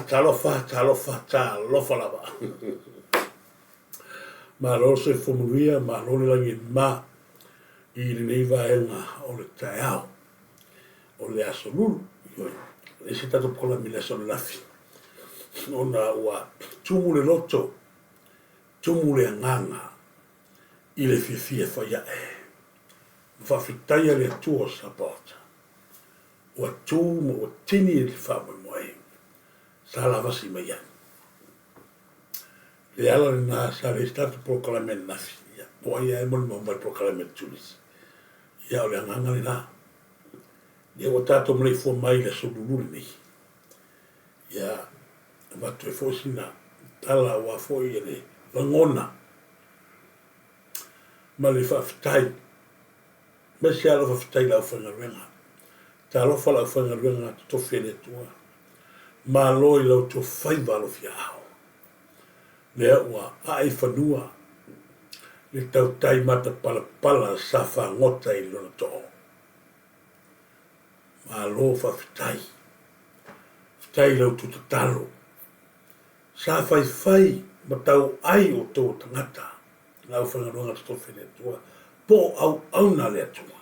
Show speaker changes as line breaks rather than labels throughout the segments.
talofa lava. Malo se fumuria, malo le langi ma i le neiva enga o le taeao, o le aso lulu. E se tato pola mi le son lafi. Ona ua tumu le loto, tumu le anganga, i le fia whaia e. Whawhitaia le atua sa porta. Ua tumu o tini e le whawe moe. Sa la vasi mai ai. Le ala le nā sa le statu proclamation nafi. Po ai e moni mai proclamation tulis. Ia o le anganga le nā. Ia o tato mlei fua mai le soluluri ni. Ia watu e fosina tala wa foi le langona. Ma le whawhitai. Me se alo whawhitai lau whangarenga. Ta alofa lau whangarenga to whene tua. Ma loi lau to whaiva alo fia ao. Lea ua ai whanua. Le tau tai mata pala sa whangota i lona to'o. Ma lo whawhitai. Whitai lau to talo. Sa whai ma tau ai o tō tangata. Lau whangarenga to whene tua. Po au na le atua.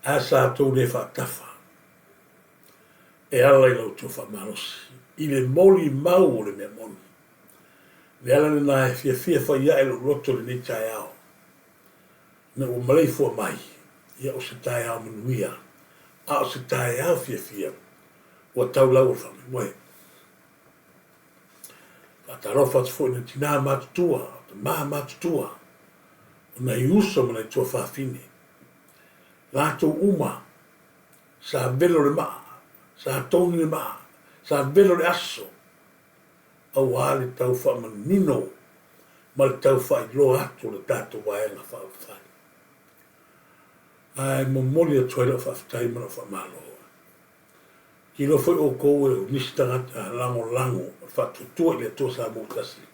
A sa tō le whatafa. E ala i lau tō whamalosi. I le moli mau o le mea moni. Le ala le nā e fia whaia e lo roto le nei tae ao. Na o malei fua mai. Ia o se tae ao manuia. A o se tae ao fia. O tau lau o whame moe. Whatarofa te fwoi na tina matutua. Maa matutua. Na i usa mana i tua whawhine. Lātou uma, sa velo le maa, sa tōni le maa, sa velo le aso. Au hale tau whamanino, ma le tau whai lo atu le tātou waenga whawhai. Ai momoli a tuaila whawhai mana whamalo. Ki lo whai o koe o nisi tangata lango, whatutua i le tō sa mūtasi.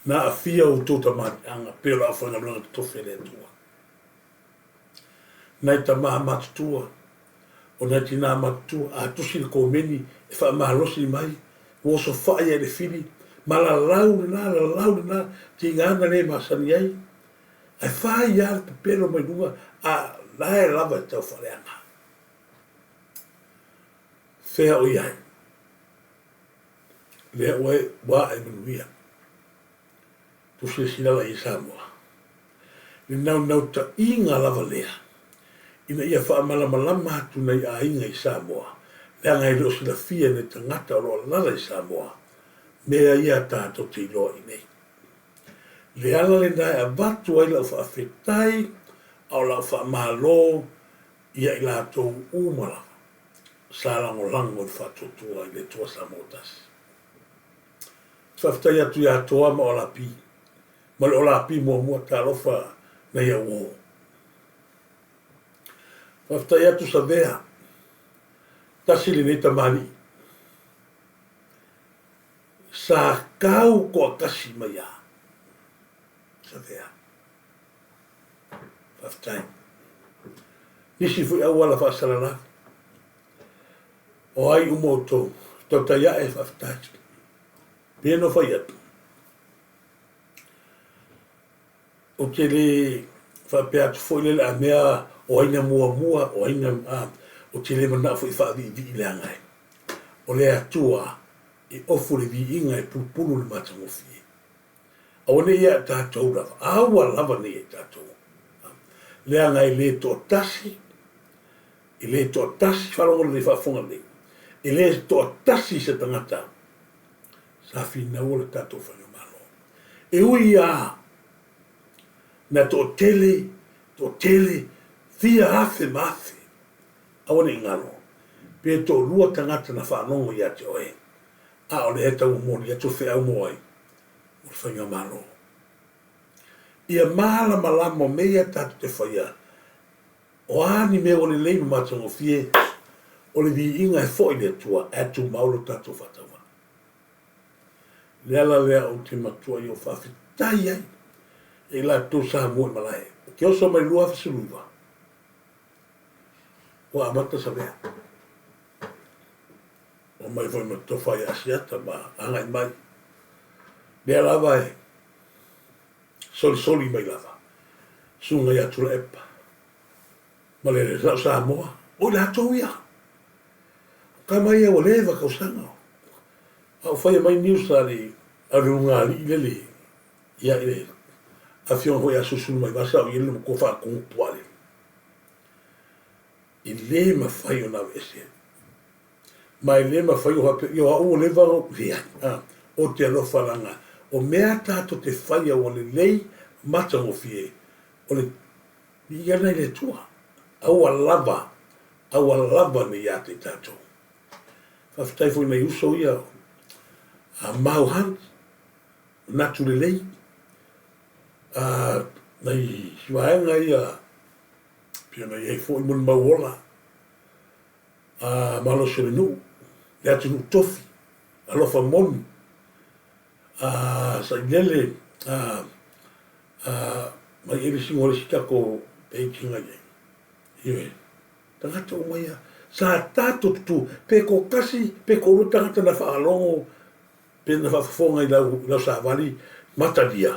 Na a fia o tōta mati anga, pero a whangaranga te tofe le tua. Nai ta maha matutua, o nai tina matutua, a tusi le kōmeni, e wha maha losi mai, o so whaia e le whiri, ma la lau le nā, ti ngāna le masani ai, ai whai ia le pepero mai nunga, a lae lava e tau whareanga. Whea o iai, lea oe wā e manuia, tusi le sinala i Samoa, le nau ta inga lava lea, ina ia wha malama atu nei a inga i Samoa. Lea ngai leo sila fia ne tangata o loa lala i Samoa. Mea ia tātou te iloa i nei. Le ala le nai a watu ai lau wha awhetai, au lau wha malo, ia i lātou umala. Sālango lango i whatotua i le tua Samotas. Whawhetai atu ia toa ma o la pi. Ma le o la pi mua tā lofa na ia uo. Whaftai atu sa vea, tasi le nei tamani. Sa kau ko a kasi mai a. Sa vea. Whaftai. Nisi fui au ala whaasarana. O ai umoto, tau tai a e whaftai. Pieno whai atu. O te le whapea atu fwoi le a mea o aina mua, o aina o te le mana fwoi whaavi i le angai. O le atua i ofu le vi inga i pulpulu le matangofi. A wane ia tātou rawa, awa lava ne e tātou. Le angai le to tasi, i le to tasi wharongo le whaafonga le. I le to tasi se tangata. Sa whina o le tātou whangamalo. E ui a na to tele, fia afe mafe. Awane ngalo. Pe to lua tangata na whanongo ia te oe. A o le heta umori, ia to whea umoai. O le whangamalo. Ia mahala malamo mea tatu te whaia. O ani mea o le leinu matango fie. O le vi inga e fwoi le tua, atu maulo tatu whatawa. Leala lea o te matua i o whawhitai ai. E la tō sa mua malae. Ke oso mai lua whasiluwa. O amata sa mea. o mai foi ma tofa ia asiata ma anga i mai. Lea lava e soli mai lava. Sunga ia tula epa. Ma le lau Samoa. O le atou ia. Ka mai e o leva kausanga. Au fai mai news ali a runga ali lele. Ia ile. A fiona hoi a susunu mai vasa o ielu ko fa ko puale. I le ma fai o na vese. Mai le ma fai o hape. Yo o leva o via. O te alofa langa. O mea tato te fai o le lei mata o fie. O le ia nei le tua. Au a lava me ia te tato. Whaftai fwoi mai uso ia a mauhan, natu le lei, nei siwaenga ia, pia nei ei fwoi mun mauola, malo se le nu, le atu nu tofi, alofa moni, sa ilele, mai ele singo le sikako peikinga ye. Iwe, tangata o mai a, sa tato tu, pe ko kasi, pe ko uru tangata na whaalongo, pe na whafonga i lau sa wali, matadia.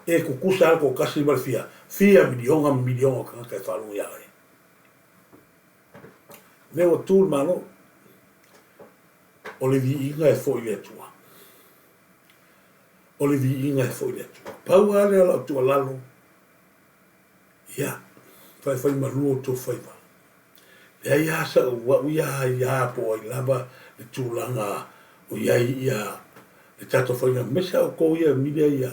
E kukusa ko kasi malfia, fia milionga kanga kai whalongo ia ai. Neo tūl mano, o le vi inga e fo i le tua. O le vi inga e fo i le tua. Pau ale ala tua lalo, ia, fai maruo to fai va. Le ai asa wa ia po i lava le tūlanga o iai ia le tato fai na mesa o ko ia milia ia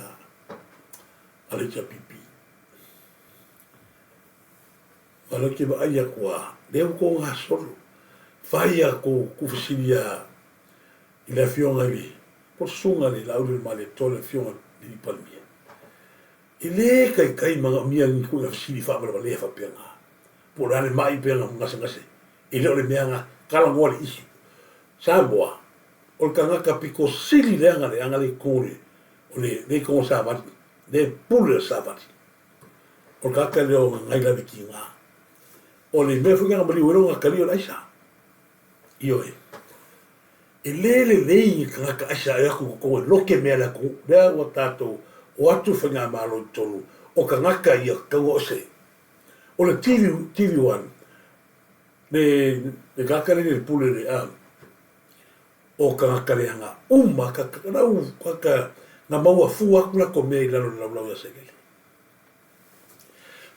ale tia pipi. Wala ke ba aia kua, leo ko ngā solo, fai a ko kufasilia i le fionga li, po sunga li laule ma le tole fionga li palmia. I le kai mga mia ni ko ia fasili whabara le whapenga. Po rane mai penga ngase. I leo le meanga kala ngoa le isu. Samoa, o le kangaka piko sili leanga le anga le kore, o le kongo savati, le pule savati. O le kaka leo ngai la viki ngā. O le mea fuka mali wero ngā kari o laisa. Io e. E le lei kangaka aisa e aku ko loke mea la ko, lea o tatou, o atu whanga malo i tolu, o kangaka ia kaua ose. O le TV1, le kakare le pule le o kakare anga uma kakarau kaka na maua fu akula ko me lalo lau ya segele.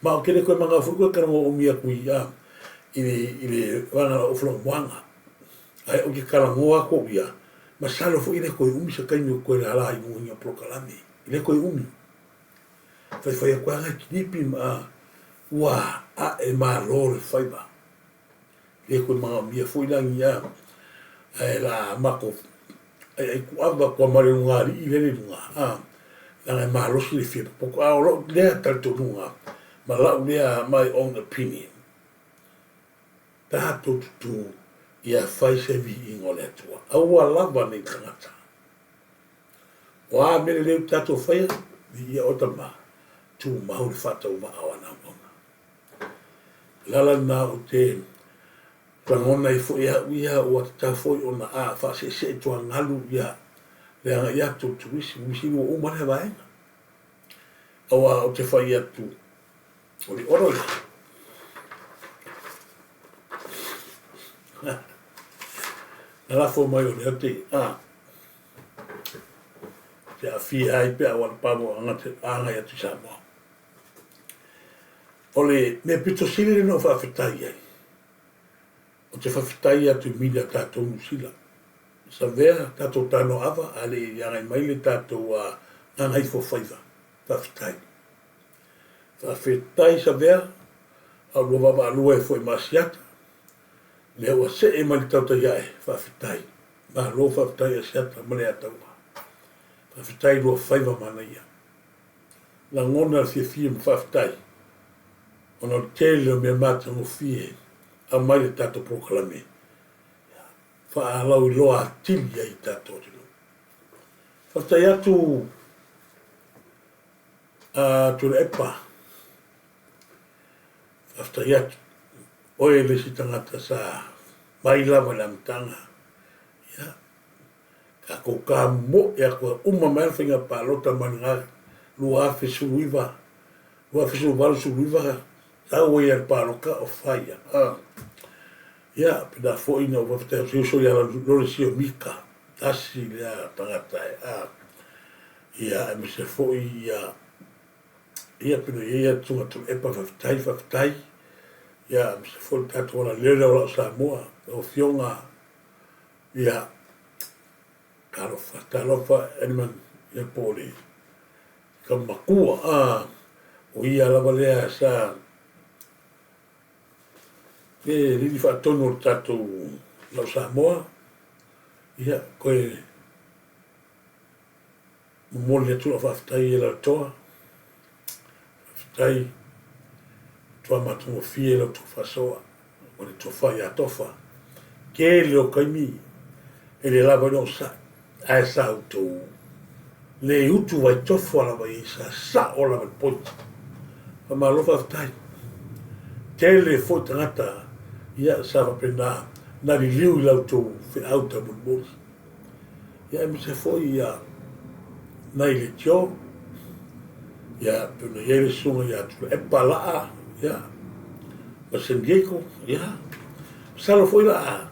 Ma o kele koe manga fuku karango o mia kui ile wana o flong wanga. Ai o ki karangoa ko ia. Ma salo fu ile koe umi sa kaimi koe le ala i mungia Proclamations. Ile koe umi. Fai a koe anga kinipi ma ua e ma lore faiba. Le koe mga mia fu ilangi ia la mako ai kuava ko mare ngari ile le nga la ma losi le fie poko a lo le tal to nga ma la le my own opinion ta to ia fai se vi ingole tua a wa lava ni kangata wa me le tato fai vi o tama tu ma hu fata o ma awana la na o te Pangona i fo ia o ta fo ona a fa se to ngalu ia le anga ia to turisi musimo o mane vai o te fa ia tu o li oro la fo mai o le te te fi ai pe o pa mo anga ia tu Samoa o le me pito sile no fa fetai ai o te whawhitai atu milia tātou musila. Sa vea tātou tāno awa, ale iangai maile tātou ngangai fo whaiva. Whawhitai. Whawhitai sa vea, au lua wawa alua e fo e masiata, lea ua se e mali tauta iae, whawhitai. Ma lo whawhitai a siata, male a taua. Whawhitai lua whaiva mana ia. La ngona fie fie ma whawhitai. Ona tele o mea mata mo fie, a mai le tato Proclamations. Fa alau I loa tili ai tato tino. Whaftai atu tu le epa. Whaftai atu. Oe le si tangata sa mai lava le amitanga. Ako ka mo e ako mai whinga pālota mananga lua whisuiva. Lua whisuiva suiva. Tau e ar pāloka o whaia. Ia, pina fo ina o waftea siuso ia lore sio mika. Tasi lea tangatai. Ia, e me se fo ia. Ia pina ia tunga tu epa whaftai. Ia, me se fo tatu ona lele o Samoa. O fionga. Ia. Talofa animan ia pole. Kamakua. O ia lava lea sa. Rili whaatono tatu lau Samoa. Ia, koe momole atu la whaftai e la toa. Whaftai. Toa matungo fie la tu whasoa. O le tofa ia tofa. Ke leo kaimi. E le lava no sa. Ai sa utou. Le utu vai tofa lava i sa o lava poita. Whamalo whaftai. Te le fo tangata. Ia sa whapena. Nari liu i lau tō whi auta mun. Ia mi se fo ia. Nai le tio. Ia puna iere sunga ia tu e palaa. Ia. Ma San Diego. Ia. Salo fo ila.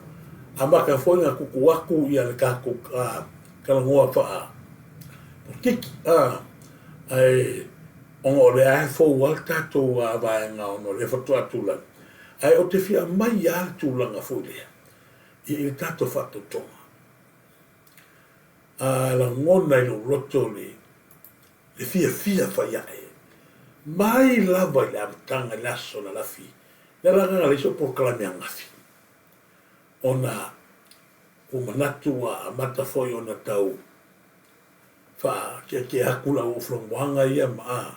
Amaka fo ina kuku waku ia le kako kalangoa wha. Kiki. Ai. Ongo le ae fo walta tō vaenga ono le fatua tūlanga. Ai o te fia mai ia tūlanga fo lea. I il tato whato tonga. La ngona i lo roto le fia whaiae. Mai lava i le amatanga laso na lafi. Le ranganga le so Proclamations. Ona o manatu a amata foi ona tau. Fa ke akula o flongwanga ia ma.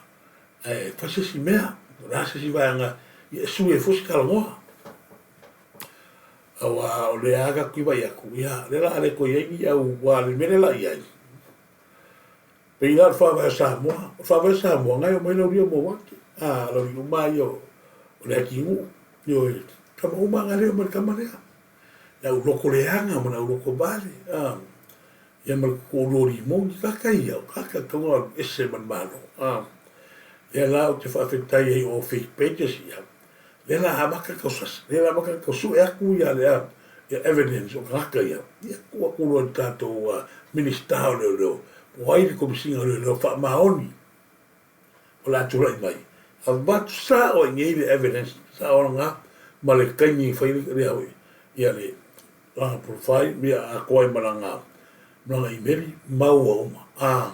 Fasesi mea. Rasa si vanga. Ia sue fosi kalangoa. Awa o le aga kuiwa iaku. Ia le la ale ko yengi au wale mene la iai. Peila whawai Samoa. Whawai Samoa ngai o maila uria mo waki. Lau i umai o le aki ngu. Yo e kama umanga leo mani kamanea. Lau loko leanga mana loko bale. Ia mani kōrori mongi kakai au. Kaka kaunga ese man malo. Ia la o te whawhetai ei o fake pages ia. Lela hamaka kausas, lela maka kausu e aku ia lea evidence o kaka ia. Ia kua kuro ni tātou minister leo. O airi komisinga leo wha maoni. O la turai mai. A watu sa o ingei le evidence sa o nga ma le kaini whairi rea oi. Ia le langa profile, mea a koai malanga imeri, mau a uma.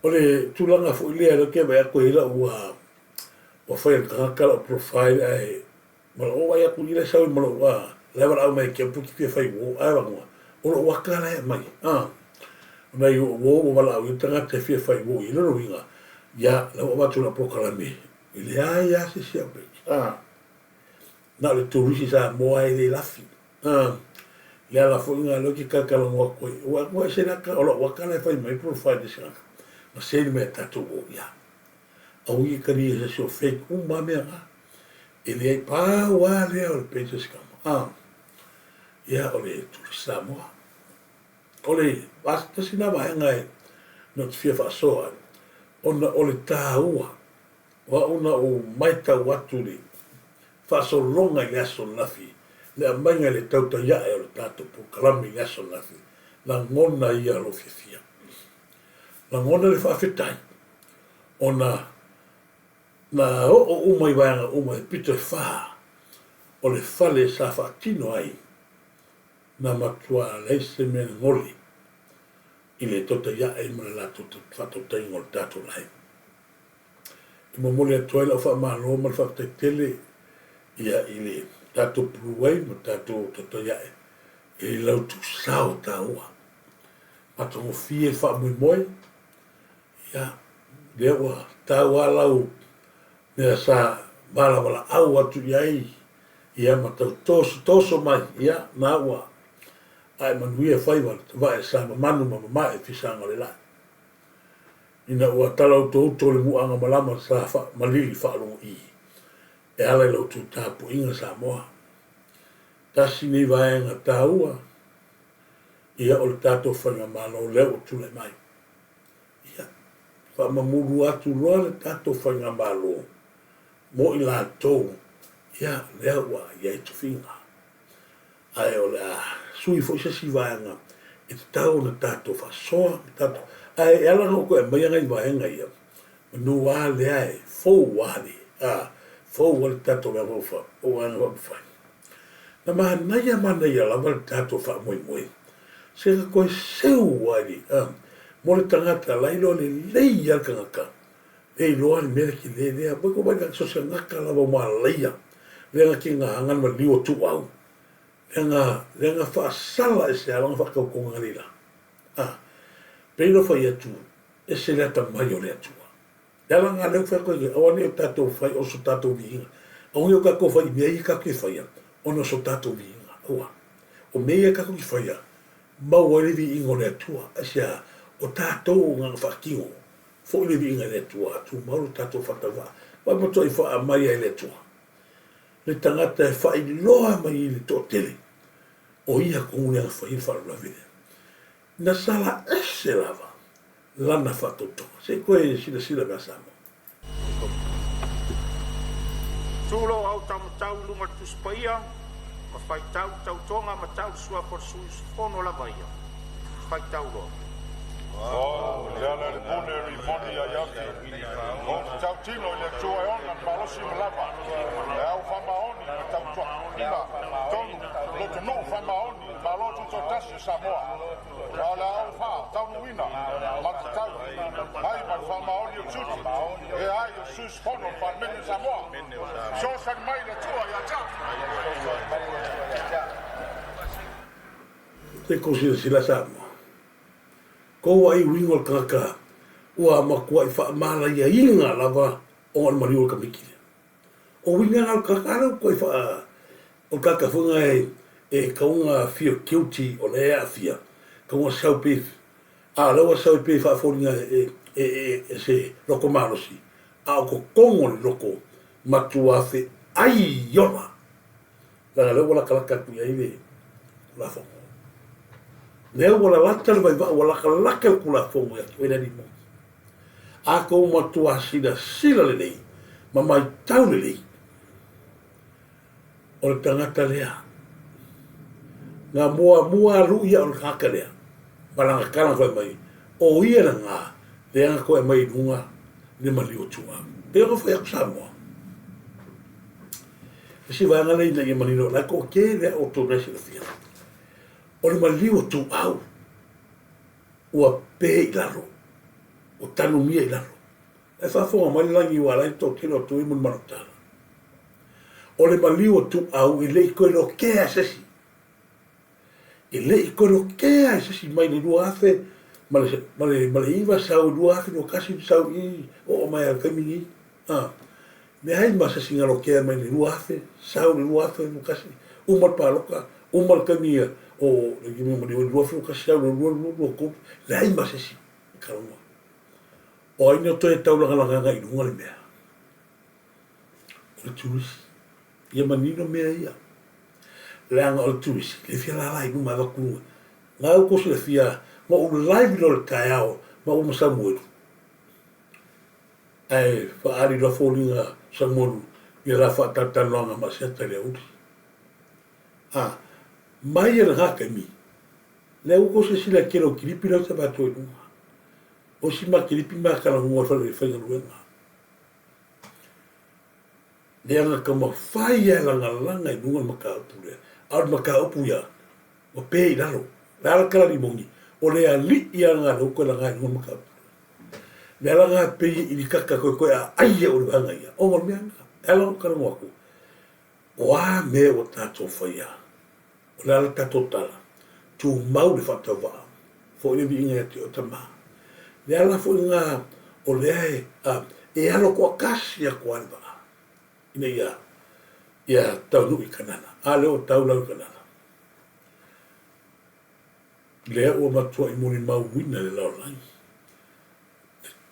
O le tūlanga fo ilea le kewa e koe ila ua o whai kakala profile ai mala o ai aku ila sau mala o lewa au mai kia puki kia whai o ai wangua o lo wakala e mai mai o o wala au tanga te fia whai o ila rohinga ia lewa watu na Proclamations ile ai a se sia pe na le Turisi Samoa e le lafi ia la fo inga lo ki kakala ngua koe o aku e se naka o lo wakala e whai mai profile disa ma se ni me tatu o ia au i kari e se o fake mea nga. E le ai pāua lea o le pages kama. Ia o le Turisi Samoa. O le tasi na vaenga e no te fia whaasoa. Ona o le tāua. Wa una o maita watu le whaaso ronga i aso lafi. Le a mainga le tauta iae o le tātou Proclamations i aso lafi. La ngona ia lo fia. La ngona le whaafetai. Ona na o umai vanga umai pito wha o le whale sa whaatino ai na matua leise me ngoli i le tota ia e mana la tota whatotai ngol tato lai. I mamole atua ila wha maalo ma le whakataitele ia i le tato pruwai ma tato tota ia e lau tu sao ta ua. Matongo fie wha mui moi ia lewa ta ua lau mea sa wala au atu iai ia matau toso mai ia na ua ai manuia whaiwa te wae sa manu mamai fisanga le lai. Ina ua talau to le muanga malama sa malili whaalongo i. E ala lau tu tapu inga Samoa. Tasi ni vaenga tā ua ia o le tātou whainga malo leo o tule mai. Ia, whamamuru atu loa le tātou whainga malo, mo i la tau, ia leo wa ia i tu whinga. Ai o le sui fo isa si vaenga, e te tau na tātou whasoa, tātou, ai ala no koe mai ngai vaenga ia, no wā lea e fou wāli, fou wāli tātou mea wauwha, o anga wauwha. Na maha naia mana ia lawa le tātou wha moi moi. Se ka koe seu wāli, mo le tangata lailo le lei alka ngaka. E loa ni mele ki le lea, bako mai ka sosia ngaka lawa maa leia. Lea ki ngā hangan ma liwa tu au. Lea ngā whaasala e se alanga whakau konga rira. Peino whai atu, e se lea ta mai o lea tua. Lea ngā leo whako e awane o tātou whai o so tātou vihinga. Aungi o kako whai mea i kako i whaia, ono so tātou vihinga. Aua, o mea kako i whaia, mau o levi ingo lea tua, asia o tātou ngā whakingo, fo levi inga lea tua, tu mauru tātou whatawa, wai mato i wha mai ai lea tua. Le tangata e whai loa mai i le tō tele, o ia kongunea whai i wharu la vile. Na sala ese lava, lana whatoto, se koe sila mea samo.
Tūlo au tau lunga tuspaia, ma whai tau tonga ma tau sua por suis fono la vaia. Whai tau loa.
Leana le pune ri moni a yaki. O tau tino le tua e ona malosi malapa. E au whamaoni me tau tua. Ina, tonu, lotu no whamaoni, malotu to tasi Samoa. Ala au wha, tau nuina, mati tau. Ai mai whamaoni o tuti. E ai o suis fono pa meni Samoa. So san mai le tua ya ta.
Te kosi sila samo. Ko ai wingo kaka ua makua i whaamala ia inga lava o an mariu ka mikile. O winga ngā kaka ko i wha o kaka whunga e kaunga fia guilty o le ea fia. Kaunga saupif. Laua saupif a whoringa e se loko marosi. O ko kongo le loko matua fe ai yoma. Langa leo wala kalaka kui ai le la whongo. Leo wala lata le vai wala kalaka le kula whongo ya koe nani mo. A kou matua sila le lei. Ma mai tau le lei. O le tangata lea. Ngā mua ruia o le kaka lea. Malanga kala koe mai. O ia na ngā. Lea ngā koe mai nunga. Ni mali o tua. Pea ko whai aku Samoa. Si vanga lei na ia manino. Lai ko ke lea o tō nesi na fia. O le mali o tu au. Ua pē i laro. O tanu mia i laro. E whafonga mai langi ua lai tō tino tu imun manotala. O le mali o tu au i lei koe lo kea sesi. I lei koe lo kea sesi mai ni lua afe. Male iwa sau lua afe no kasi sau i o mai al kamini. Me hai ma sesi ngalo kea mai ni lua afe. Sau ni lua afe no kasi. Umal paloka. Umal kamia. O le kimi mani o lua afe no kasi sau lua kopu. Le hai ma sesi. Kalama. O aina toi tau langa i lunga le mea. O le turisi. Ia manino mea ia. Le anga o le turisi. Le fia lalai numa wakunga. Ngā au kosi le fia. Ma u live lo le tai ao. Ma u masamueru. Ai, whaari la fōlinga samoru. Ia la whaatatanuanga ma seta le uri. Mai e la haka mi. Le au kosi sila kero kiripi lau te bato e nunga. O si ma kiripi ma kala hunga whare whainga ruenga. Le anga ka ma whai e langa i nunga maka upu lea. Aur maka upu ia. O pē i lalo. Lala kala ni mongi. O lea li i anga loko langa i nunga maka upu. Le langa pē i ni kaka koe a aia o le hanga ia. O ngal mea nga. Ela o kara ngwaku. O a mea o tato whaia. O lala tato tala. Tu mau le whatawa. Fo i vi inga te o tamaa. Le ala fo inga o lea e alo kua kasi a kua alba. Ina ia tau nui kanana. A leo tau lau kanana. Lea ua matua i moni mau wina le lau lai.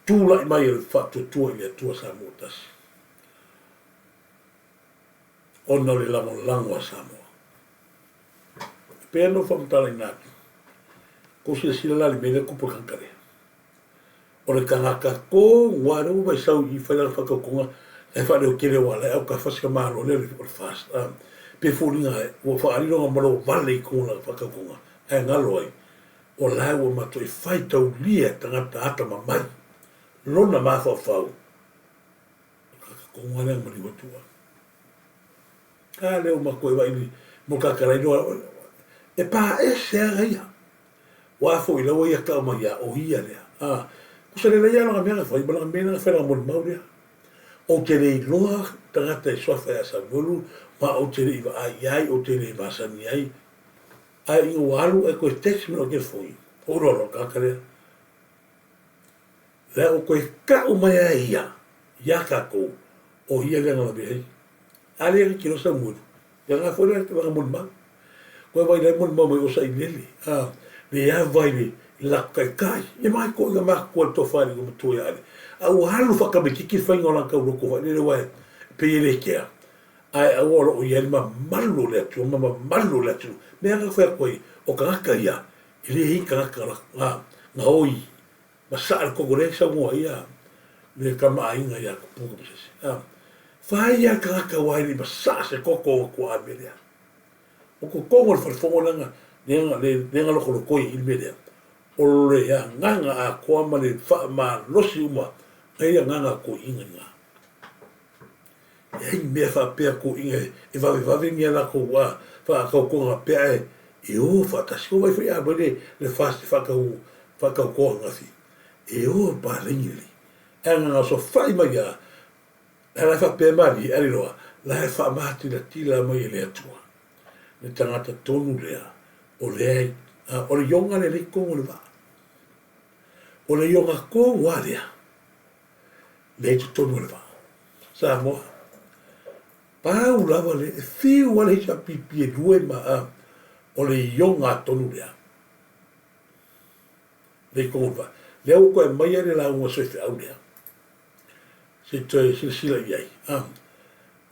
Tūla i mai e le whatu tua i le tua Samoa tasi. Ona le lango a Samoa. Pea no whamtala i nātu. ko sila lali mele ko por kankare o le kangaka ko wara o vai sau I whaila whakakonga e whare o kere wala au ka whasika malo le o le fast pe furinga e o whaaringa malo vale I kona whakakonga e ngalo ai o lai o mato I whai tau lia tangata ata mamai lona mafa whau kakakonga lea mani watua ka leo mako e waini mo kakarai noa e pa e sea ia wafo I lawa ia ka mai o ia lea kusa le ia langa mea whai balanga mea nga whaila moni mau lea o te rei loa tangata I swafa e asa volu ma o te rei wa ai o te rei masani ai ai ingo walu e koe teksi mea o ke fwoi o rolo kakarea lea o koe ka o mai a ia kako o ia lea nga mea ale ki kilo sa mulu ya nga fwoi lea te wanga moni mau koe vai lai moni mau mai o sa I lele le ia vai le la kai e mai ko nga mak ko to fari ko to ya ale au halu fa ka be ki fa ngola ka ro ko fa le wa pe le ke ai au o ye ma malu le tu ma malu le tu me nga fa ko o ka ya ile hi ka na oi ma sa ko gore sa mo ya le ka mai nga ya ko ko se fa ya ka wa ile ma sa se ko a me ya o ko mo fo nga nenga lo ko ko I media o le ya nganga a ko ma le fa ma losi uma e ya nganga ko inga e me fa pe ko inga e va venir la ko wa fa ko nga pe e o fa ta si vai fa bole le fast fa ko nga fi e o pa le ni e nga so fa ma ya la fa pe ma di ali lo la fa ma ti la tila ma le tua le tangata tonu le o le yonga le riko o le va o le yonga ko waria le tu tonu le va Samoa pa ulava le fi wale cha pipi e due ma o le yonga tonu le ko va le o ko mai le la o so fe au le se te sila ia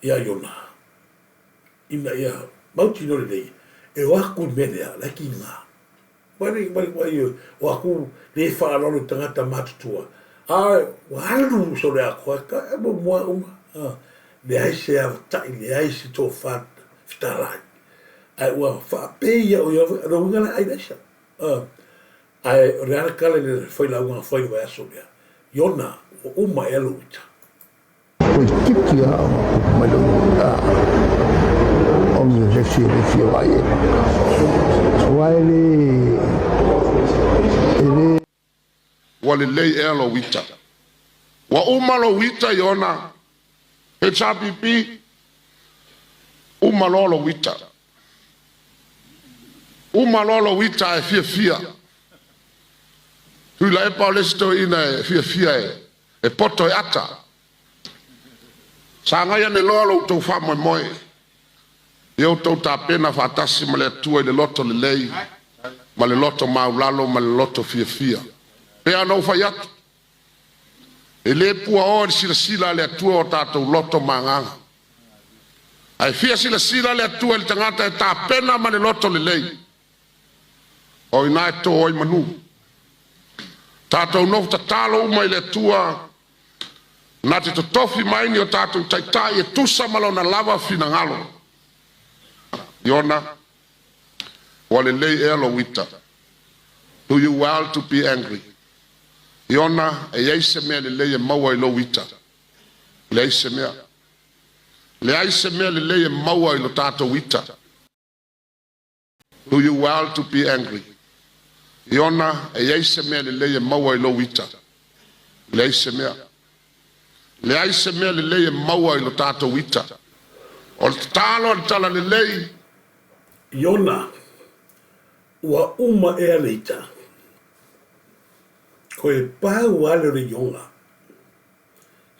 ia yona ina ia mauti no le e waku medea la kinga Wari o aku le wha lolo tangata matutua. Walu so le ako ka e mo mua le aise a tai le aise tō whatalai. Ai ua whapeia o ia raungana ai leisa. Ai reana kale le whailaunga whaiwa aso lea. Iona o uma e luita.
Koe tiki a malo o mi le fia vai e paka.
Wale lei e alo wita. Wa umalo wita iona he chapipi umalo wita. Umalo wita e fia. Hui la e paulesto ina e fia e poto e ata. Sa ngai ane loa lo tau wha moe. Iau tau ta pena whatasi ma le atua I le loto le lei, ma le loto maulalo, ma le loto fia. Pea nau whai atu. E le pua o sila le atua o tātou loto manganga. Ai fia sila le atua le tangata e ta pena ma le loto le lei. O ina e tō oi manu. Tātou nou ta talo uma I le atua na te totofi maini o tātou taitai e tusa malo na lava fina ngalo. Iona, wale lei e alo wita. Do you well to be angry? Iona, e eise mea le lei e maua I lo wita. Le eise mea. Le eise mea le lei e maua I lo tātou wita. Do you well to be angry? Iona, e eise mea le lei e maua I lo wita. Le eise mea. Le eise mea le lei e maua I lo tātou wita. O le talo al tala le lei.
Iona, ua uma e aleita. Ko e pāu ale re yonga.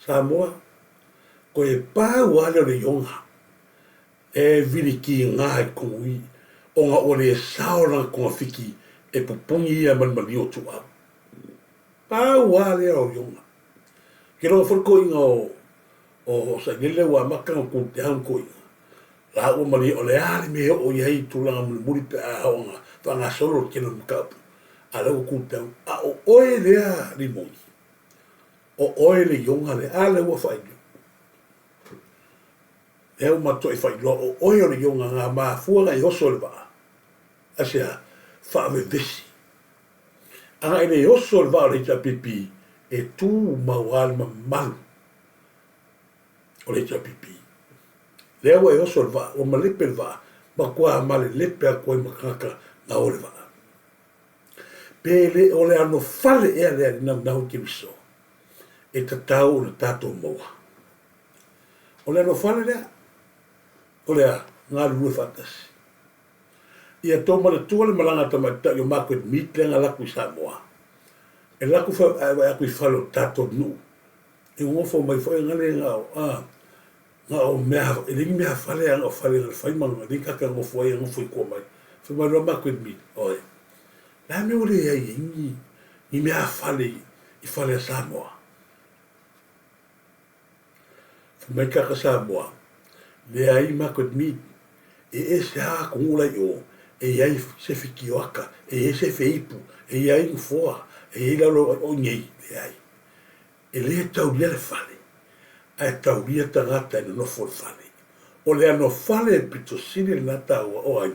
Samoa, ko e pāu ale re yonga. E viri ki ngā e kongui, o ngā ore e saora konga whiki e pupungi ia manmani o tua. Pāu ale o yonga. Ke roa whurko inga o sa nile wa makanga ko te hanko inga. La o mari o le ari me o iei tulanga muri pe a honga whanga solo kena mkapu. ala o kutau a o oe lea limoi o oe le ionga le ale ua whai e au mato e whai loa o oe o le ionga ngā maa fuanga i oso le waa asia whaave vesi anga ene i oso le waa le hita pipi e tū mawal ma malu o le hita pipi lea ua e oso le waa o ma lepe le waa ma kua male lepe a koe makaka na o le waa pele o le ano fale ea lea ni nau ki miso e tatau o le tato moa o le ano fale lea o lea ngā lue fatasi ia tō mana tua le malanga tamata i o mako e mit le ngā laku i Samoa e laku aku i falo tato nu e ngofo mai fo e ngale ngā o mea e ringi mea fale anga o fale ngā whaimanga ringi kaka ngofo e ngofo i kua mai whi mai roa mako e mit oe la me ole ia i mea fale i fale a Samoa whi mai kaka Samoa le ai mako e mit e se ha kungula i o e ai se fiki waka e se feipu e ai ngufoa e lalo o ngei le ai e le tau lia le fale a tau lia tangata e no fo fale o le ano fale pito sini le nata o ai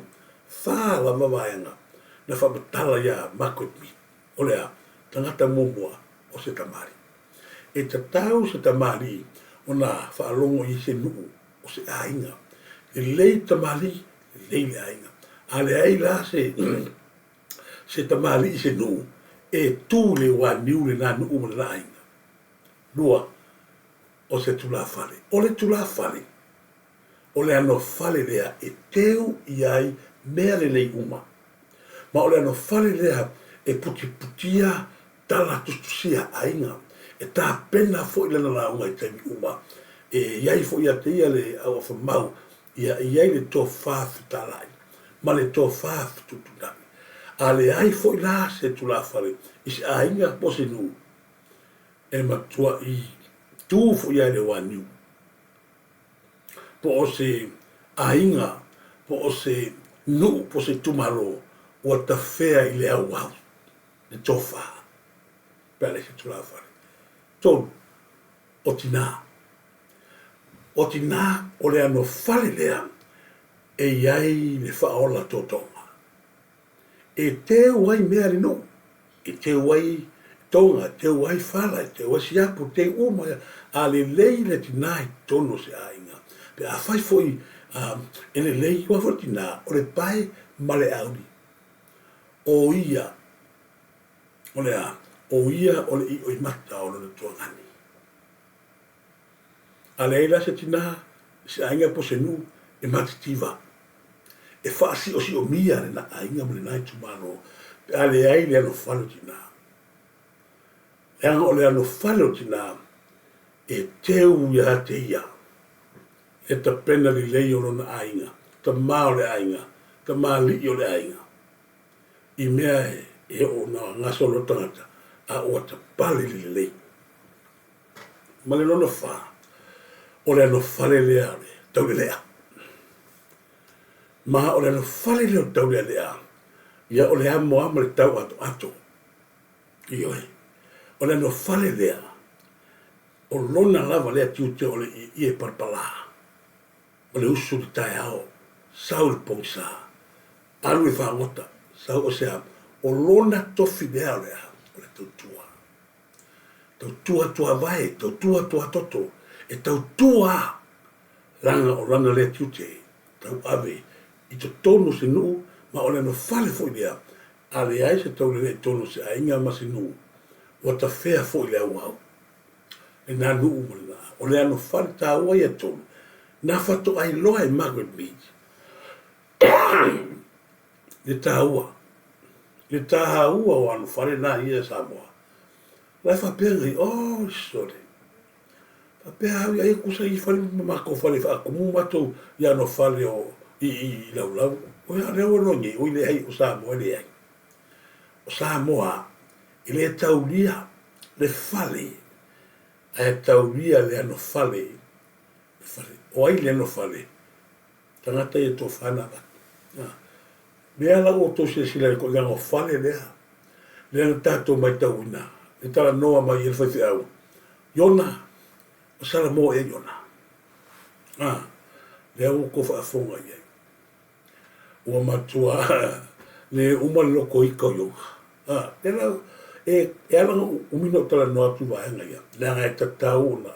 fa la mamaenga na fa batala ya mako mi o le tangata momua o se tamari e tatau se tamari ona fa longo i se nuu o se ainga e lei tamari lei le ainga ale ai la se tamari se nuu e tu le wa niu le na nuu le ainga lua o se tula fale o le tula fale o le ano fale lea e teu i ai mea le lei uma ma o le ano fale lea e puti putia tala tustusia ainga e tā pena fo i lana launga i taimi uma e iai fo i a te ia le au fa mau iai le tō whāwhi tālai ma le tō whāwhi tutunami a le ai fo i la se tula fale i se ainga po se nu e matua i tū fo i ai le waniu po o se ainga po o se nu po se tumaro o ta fea i le au au le tō wha pele se tula fale tonu o tina o le ano fale lea e iai le whaola tōtonga e te wai mea le no e te wai tonga te wai fala te wai siapu te uma a le lei le tina i tono se ainga pe a fai foi e le lei wa fo tina o le pai ma le audi o ia o le i mata o le tuangani a leila se tina se ainga po se nu e matitiva e fasi o si o mia le na ainga mo le nai tumano a le ai le ano falo tina e anga o le ano falo tina e teu ia te ia e ta pena li lei o na ainga ta mao le ainga ta maa li o le ainga i mea e o na ngaso lo tangata a o ta pale li lei ma le lono faa o le ano fale lea le tau le lea. Ma o le ano fale lea tau le lea. Ia o le amo ama le tau ato. Ioe. O le ano fale lea. O lona lava lea tiute o le ie parpala. O le usu di tae ao. Sau le pongsa. Alu e whangota. Sau o sea. O lona tofi lea lea. O le tautua. Tautua tua vai. Tautua tua toto. E tau tua ranga o ranga lea tiute, tau ave, i to tonu se nuu, ma o le no fale fo i lea, a le ai se tau le tonu se a inga ma se nuu, o ta fea fo i lea wau. E nā nuu mo le nā, o le ano fale tā ua ia tonu, nā fato ai loa e Margaret Mead. Le tā ua o ano fale nā ia Samoa. Lai fa pengi, oh, sorry. Pe au ia kusa I fale mako fale fa kumu mato ia no fale o I lau o ia le o ngi o le ai o Samoa le ai o Samoa ile taulia le fale ai taulia le no fale o ai le no fale tangata e to fana ba me ala o to se sila ko ga no fale le le tato mai tauina le tala noa mai il fai au Yona o sala mo e Yona le au ko fa fonga ye o matua le uma loko iko yo tela ala umino tala noa tu va nga ya le nga tatau na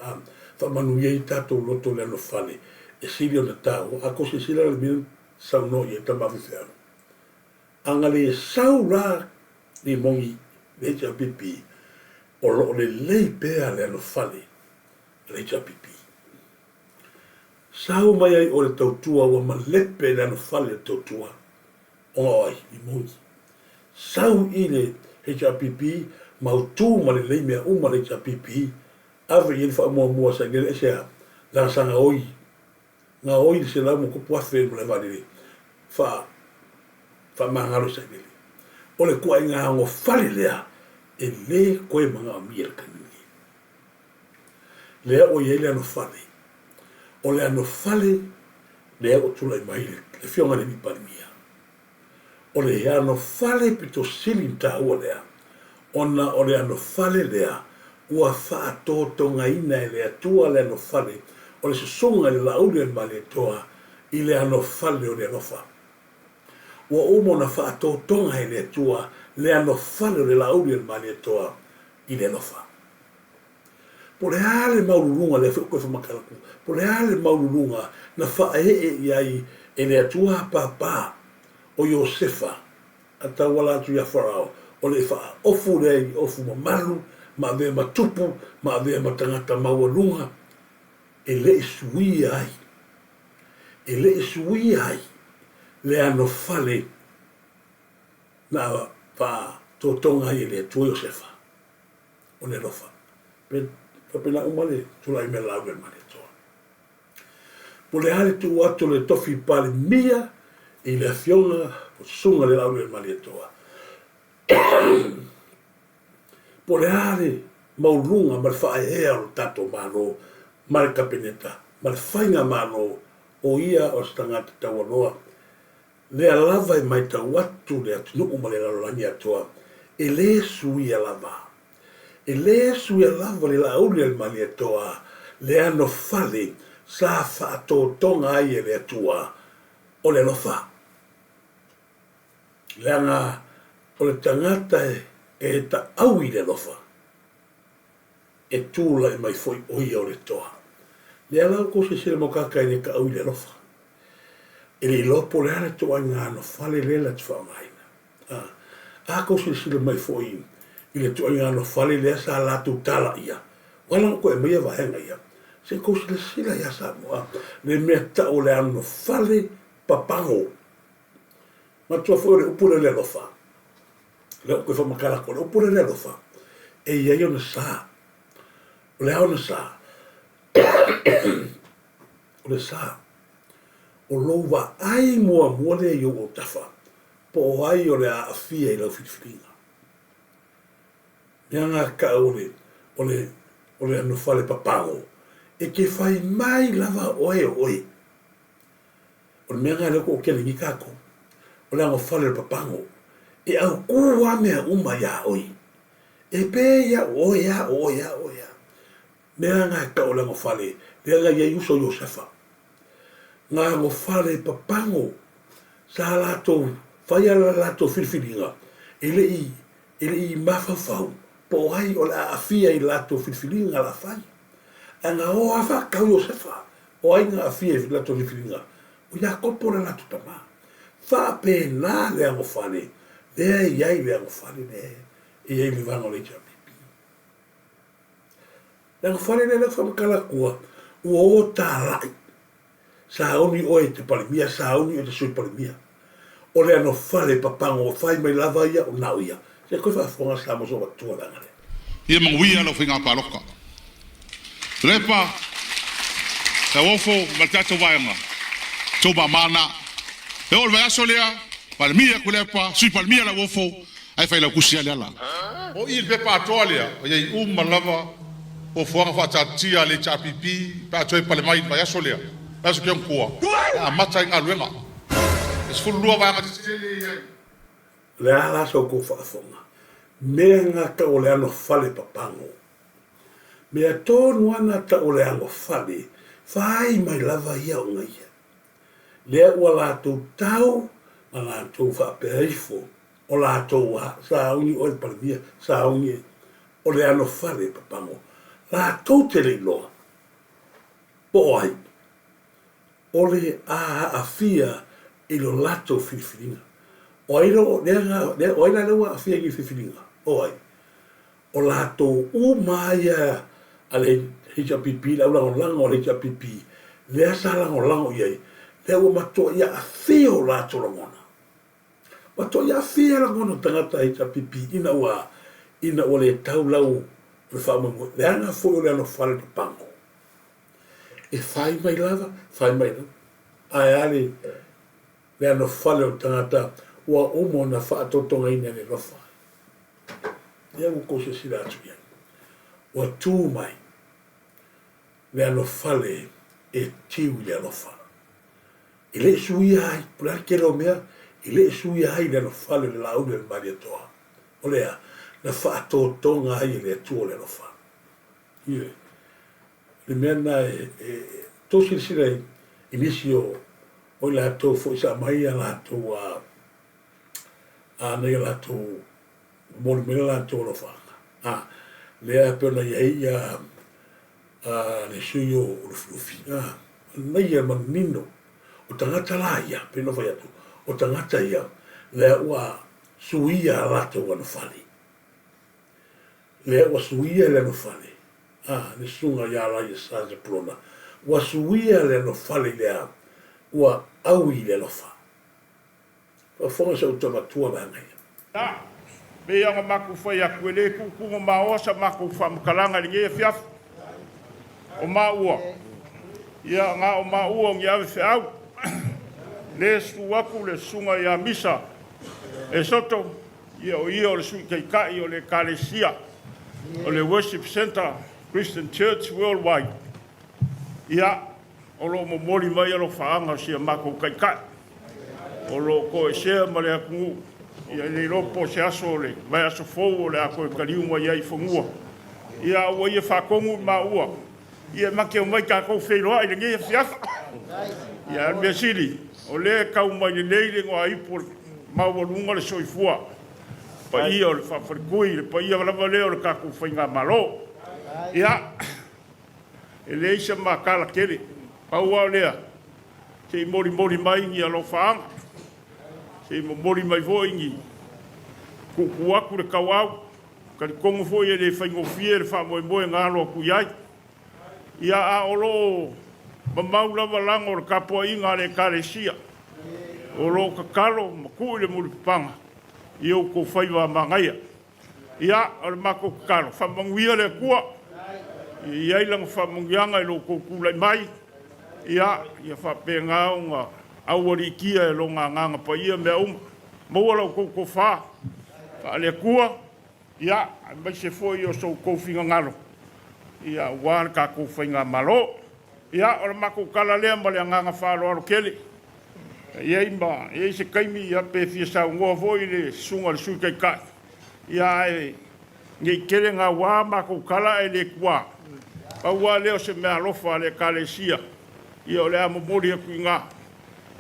fa manu ye tato loto le no fale e silio na tau a ko se sila le min sa no ye tama fi anga le saura ni mongi le pipi o lo le lei pea le no fale le pipi sau mai ai o le tautua wa malepe le no fale tautua oi ni mongi sau i le pipi mautu ma le lei mea uma le pipi ave il fa mo sa le ese la sanga oi nga oi se la mo ko poafe mo le vale fa mangalo sa le o le kua inga ngo fale lea e le koe manga mia kanini lea o ye le ano fale o le ano fale lea o tula i mai le fionga le mi parimia o le ano fale pito silinta ua lea ona o le ano fale lea ua faa totonga ina e lea tua le ano fale o le susunga le lauli e male toa i le ano fale o le anofa ua umo na faa totonga e lea tua le ano fale o le lauli e male toa i le anofa po le ale maulunga le fuko fa makalaku po le ale maulunga na faa iai e lea tua papa o Iosefa ata wala tu ya farao o le faa ofu le ofu mamalu ma ve matupu ma ve matangata mawalunga e le sui ai le ano fale na pa totonga i le tu Iosefa o le lofa pe pena umale tu la me la ma le to po le ale tu ato le tofi pale mia i le fiona o sunga le lawe ma le toa po le ale maulunga ma fa e o tato mano ma kapeneta ma fainga mano o ia o stangata tawanoa le lava mai ta watu le atu uma le lalani atoa e le suia lava le lauli al mali atoa le ano fale sa fa tonga ai le atua o le lofa le anga o le tangata e ta aui le lofa e tula e mai foi o ia o le toa le ala ko se mo kaka e ka aui le lofa e le lopo le ala toa ngano fale le la tfa maina a ko se mai foi i le toa ngano fale le sa la tu tala ia wala ko e mai va henga ia se ko se sila ia sa mo le meta o le ano fale papango ma tua foi o pure le lofa le ko fa makala ko o pure le lofa e ia yo na sa le ona sa o le sa o lova ai mua le yo o tafa po ai o le a fia i la fitfinga nga ka o le ano fale papango e ke fai mai lava oe o mea le ko ke le ngikako o le ano fale papango e au kua mea uma ya oi e pe ya o ya mea nga ka o le ano fale le nga ya yuso Iosefa nga ngo fale papango sa lato fai ala lato filfilinga ele i mafafau po ai o la afia i lato filfilinga la fai anga o afa ka Iosefa o ai nga afia i lato filfilinga o ya kopo la lato tama fa pe na le ngo fale le ai le ngo fale le e ai mi vango le chapi le ngo fale le fa kala kua o talai sa oni o te palimia sa oni o te sui palimia o le ano fale papango o fai mai lava ia o nau ia se koe fa fonga sa mo so batua langa le
ia mawia lo finga paroka lepa e wofo maltato vaenga toba mana e ol vai asolea palimia kulepa sui palimia la wofo ai fai la kusia le ala o il pe pa tolia o ia lava o fonga fa tatia le chapipi pa toi palimai vai asolea aso ke nkua a mata nga luenga es fu lua va ngati
le ala so ko fa fonga mea ngata o le ano fale papango. Mea tonu ana ta o le ano fale, whai mai lava ia o ngaia. Lea ua lātou tau, ma lātou whapehaifo, o lātou saungi o le paramia, saungi o le ano fale papango. Lātou te leiloa. Po ai, o le a fia i lo lātou whiwhiringa. O ai lo, o ai la lewa a fia i whiwhiringa. O ai, o lātou maia a le HPP, la ulango lango o le HPP, lea sa lango lango iai, lea ua matoa ia a fia o lātou langona. Matoa ia a fia langona tangata HPP, ina ua le tau lau, le whaamamu, lea nga fo o le ano whale papango. E whai mai lava, ai ale, le ano whale o tangata, ua omo na whaatotonga ina le rofa. Ia kose sila atu ia. Ua tū mai, le ano whale e tiu le alofa. I le suia ai, pulari kero mea, i le suia ai le ano whale le laune le mari atoa. O lea, na whaatotonga ai le atua le alofa. Ie. Le mea na tosi sila inisio o le ato fo isa mai a lato a nei lato mo me lato lo fa le a pena ia le suyo o flufi nei a manino o tangata la ia pena vai atu o tangata ia le ua suia lato wa no fali le ua suia le no fali le sunga ya la ia sa se prona ua suia le no fali le ua aui le lofa. Wa fonga sa utamatua bangai.
Me anga maku fai a kuele kukunga maosa maku whamkalanga ni ngea fiaf. O maua. Ia ngā o maua ngi awe whiau. Le suaku le sunga ia misa. E soto, ia o le sui kei kai o le Kalesia. O le Worship Center, Christian Church Worldwide. Ia o lo mo mori mai alo whaanga sia mako kai kai. O lo ko e sea ma le akungu. Ia le ropo se aso le, mai aso fou o le ako e kariu mai ai whangua. Ia ua ia whakongu ma ua. Ia make o mai ka kou wheiroa i le ngea fiafa. Ia mea siri, o le kau mai le leile ngoa ipo maua lunga le soifua. Pa ia o le whawharikui, pa ia lava leo le kako whainga malo. Ia, e le isa ma kala kere. Paua o lea, se i mori mai ngi alo whaanga, se i mori mai vo ingi, kukuaku le kawau, kari kongo fo i le whaingofie le whamoe ngalo aku iai. Ia a olo, mamau lava lango le kapoa inga le Kalesia, olo kakalo, maku le mulipanga, i au ko whaiwa mangaia. Ia, ole mako kakalo, whamanguia le kua, iai lang whamangianga i lo kukulai mai, ia whapenga o ngā awari kia e lo ngā nganga pa ia mea maua lau kou wha, wha kua, ia, mai se foi o sou kou whinga ngalo, ia, wāna ka kou whainga malo, ia, ora mako kala lea ma lea nganga whāro aro kele, ia ima, ia se kaimi, ia pēthia sa ngoa voi le sunga le sui kai kai, ia ngei kele ngā wā mako kala e le kua, pa wā leo se mea lofa le Kalesia, ia o le a momori aku i ngā.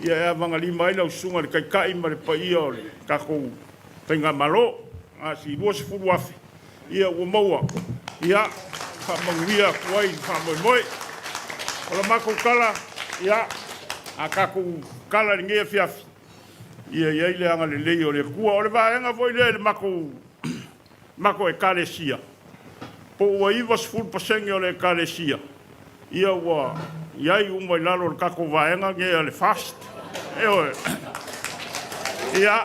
Ia ea wanga lima ila usunga le kai ma le pa ia o le kako whainga malo. Si rua se furu afe. Ia ua maua. Ia whamanguia kuai whamoe. O la mako kala. Ia a kako kala le ngea fiafi. Ia ile anga le lei o le kua. O le vaenga voi le mako e Kalesia. Po ua iwa se furu pasenge o le Kalesia. Ia ua iai umai lalo le kako vaenga ngea le fast. Eoe. Ia.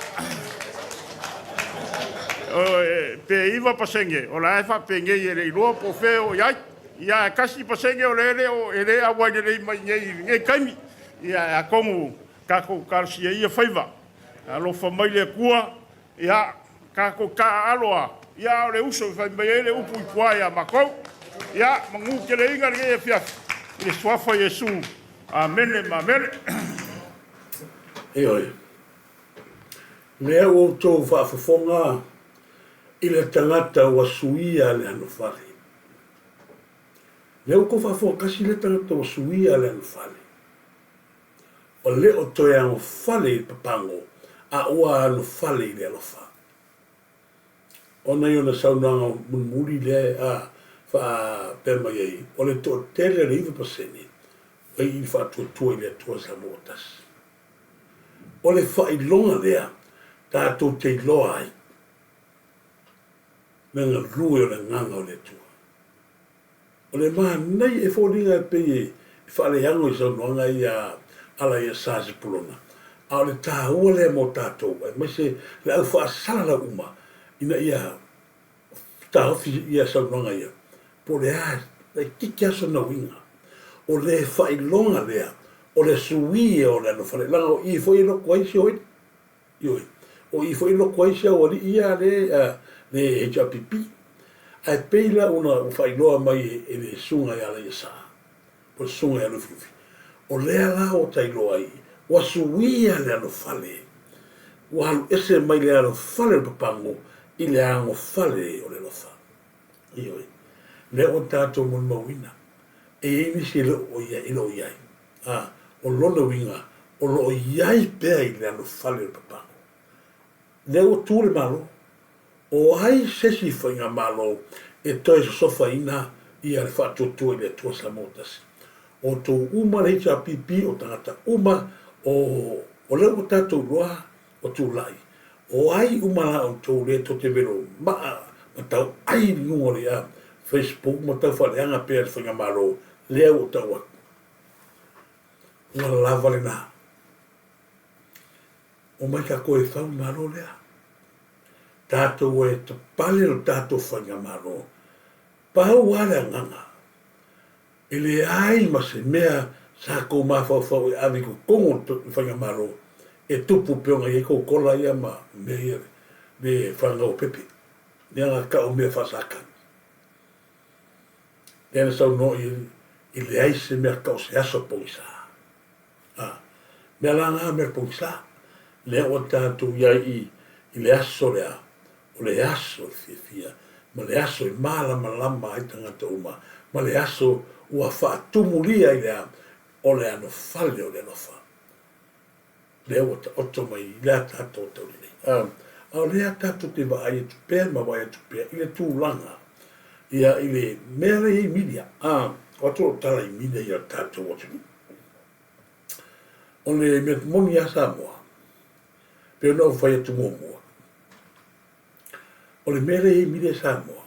Pe iwa pasenge. O la efa pe ngei e le iloa po feo iai. Ia kasi pasenge o le o ele a wai le mai ngei kaimi. Ia a kongu kako Kalesia ia whaiva. Alo whamai le kua. Ia kako ka aloa. Ia o le uso whamai ele upu i kuai a makou. Ia mangu ke le inga ngei e fiafi. Le swafa Yesu. Amen, amen.
Eoi. Mea o tō whaafafonga I le tangata ua suia le anu fale. Leo ko whafokasi le tangata ua suia le anu fale. O leo toe anu fale i papango, a ua anu fale i le alofa. Ona iona saunanga munmuri le a wha pema iei, o le to tele le iwa paseni, wai i whātua i le atua Samoa tasi. O le whailonga lea, tātou te loa ai, me ngā rue o le nganga o le tua. O le maa nei e fōringa e pei e whaale ango i saunoanga i a ala i a sāsi pulona. A o le tā ua lea mo tātou, e mai se le au whaasala la uma, ina ia tā ofi i a saunoanga ia. Po le a, le kiki aso na winga. O le whailonga lea, o le suie o le anofale. Langa o i fwoi lo kwaisi oi. Ioi. O i fwoi lo kwaisi o li ia le HRPP. Ai peila una whailoa mai e le sunga i ala i sa. Po sunga i ala fiufi. O lea la o tailoa i. Wa suia le anofale. Wa halu ese mai le anofale le papango i le anofale o le lofa. Ioi. Le o tātou mon mawina. E ini si le o ia ilo iai. O lona winga, o lo iai pea i le anofale le papango. Le o tū le malo, o ai sesi whainga malo e toi sofa ina i ale whātuatua i le atua Samoa tasi. O tō uma le HRPP o tangata uma o leo o tātou roa o tū lai. O ai uma la o tō le to te vero maa ma tau ai nungo le a Facebook ma tau whaleanga pēr whainga malo leo o tau aku. Ngā lava le nā. O mai ka koe whau malo lea. Tātou e te pale o tātou whainga malo. Pau wale nganga. E le ai ma se mea sa kou mawhau e awi ko kongo whainga malo. E tupu peonga i ko kola ia ma me whanga o pepe. Nea ngā ka o mea whasaka. Nea sau no i le ai se mea ka o se aso po isa. Mea la ngā mea po isa. Lea o tātou iai i le aso lea. O le aso i fia. Ma le aso i malama lama ai tangata uma. Ma le aso ua whaatumulia i lea. O le ano fale o le anofa. Lea o ta oto mai lea tātou tau nei. A lea tātou te wa ai tu pēr ma wai tu pēr. I le tūlanga. Ia i le mea le i media. O tō tala i media i a tātou o tunu. O le me moni a Samoa. Peo nau whai atu mua. O le mere i mire Samoa.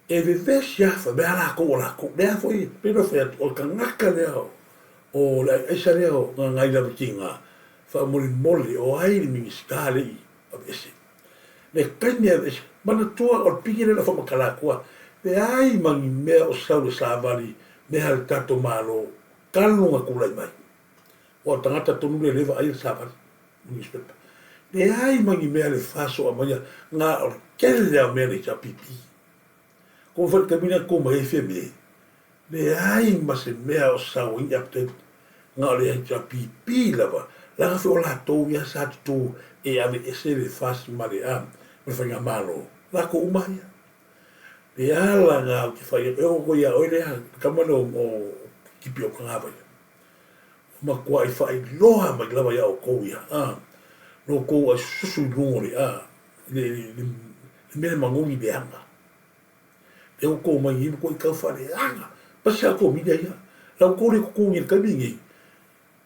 E le vesi afa, mea lako o lako. Lea fwoi, peo whai atu, o ka ngaka leo. O le aisa leo, ngā ngai la vikinga. Wha moli, o airi mingi skale i. A vesi. Le kaini a vesi. Mana tua o pingire la whamakalakoa. Le ai mangi mea o saure sāwari. Mea le tato malo. Kalunga kulai mai. O tangata tonu le lewa ai sāwari. Newspaper. Le ai mangi mea le whaso a maia ngā o kele lea mea le HRPP. Ko whai kamina ko mai whia me. Le ai ma se mea o sao i update ngā o le HRPP lava. Langa whi o la tō ia sātu tō e ave ese le whasi ma le am. Me whainga malo. Lako umahia. Le ala ngā o ki whai e o ko ia oile ha. Kamano o kipi o kangawai. Ma kua i whai loa mai lawa ia o kou ia. No kou a susu i lungo le le mele mangongi le anga. Le o kou mai ino kou i kau whare anga. Pasi a kou mida ia. Lau kou le kou ngi kamingi.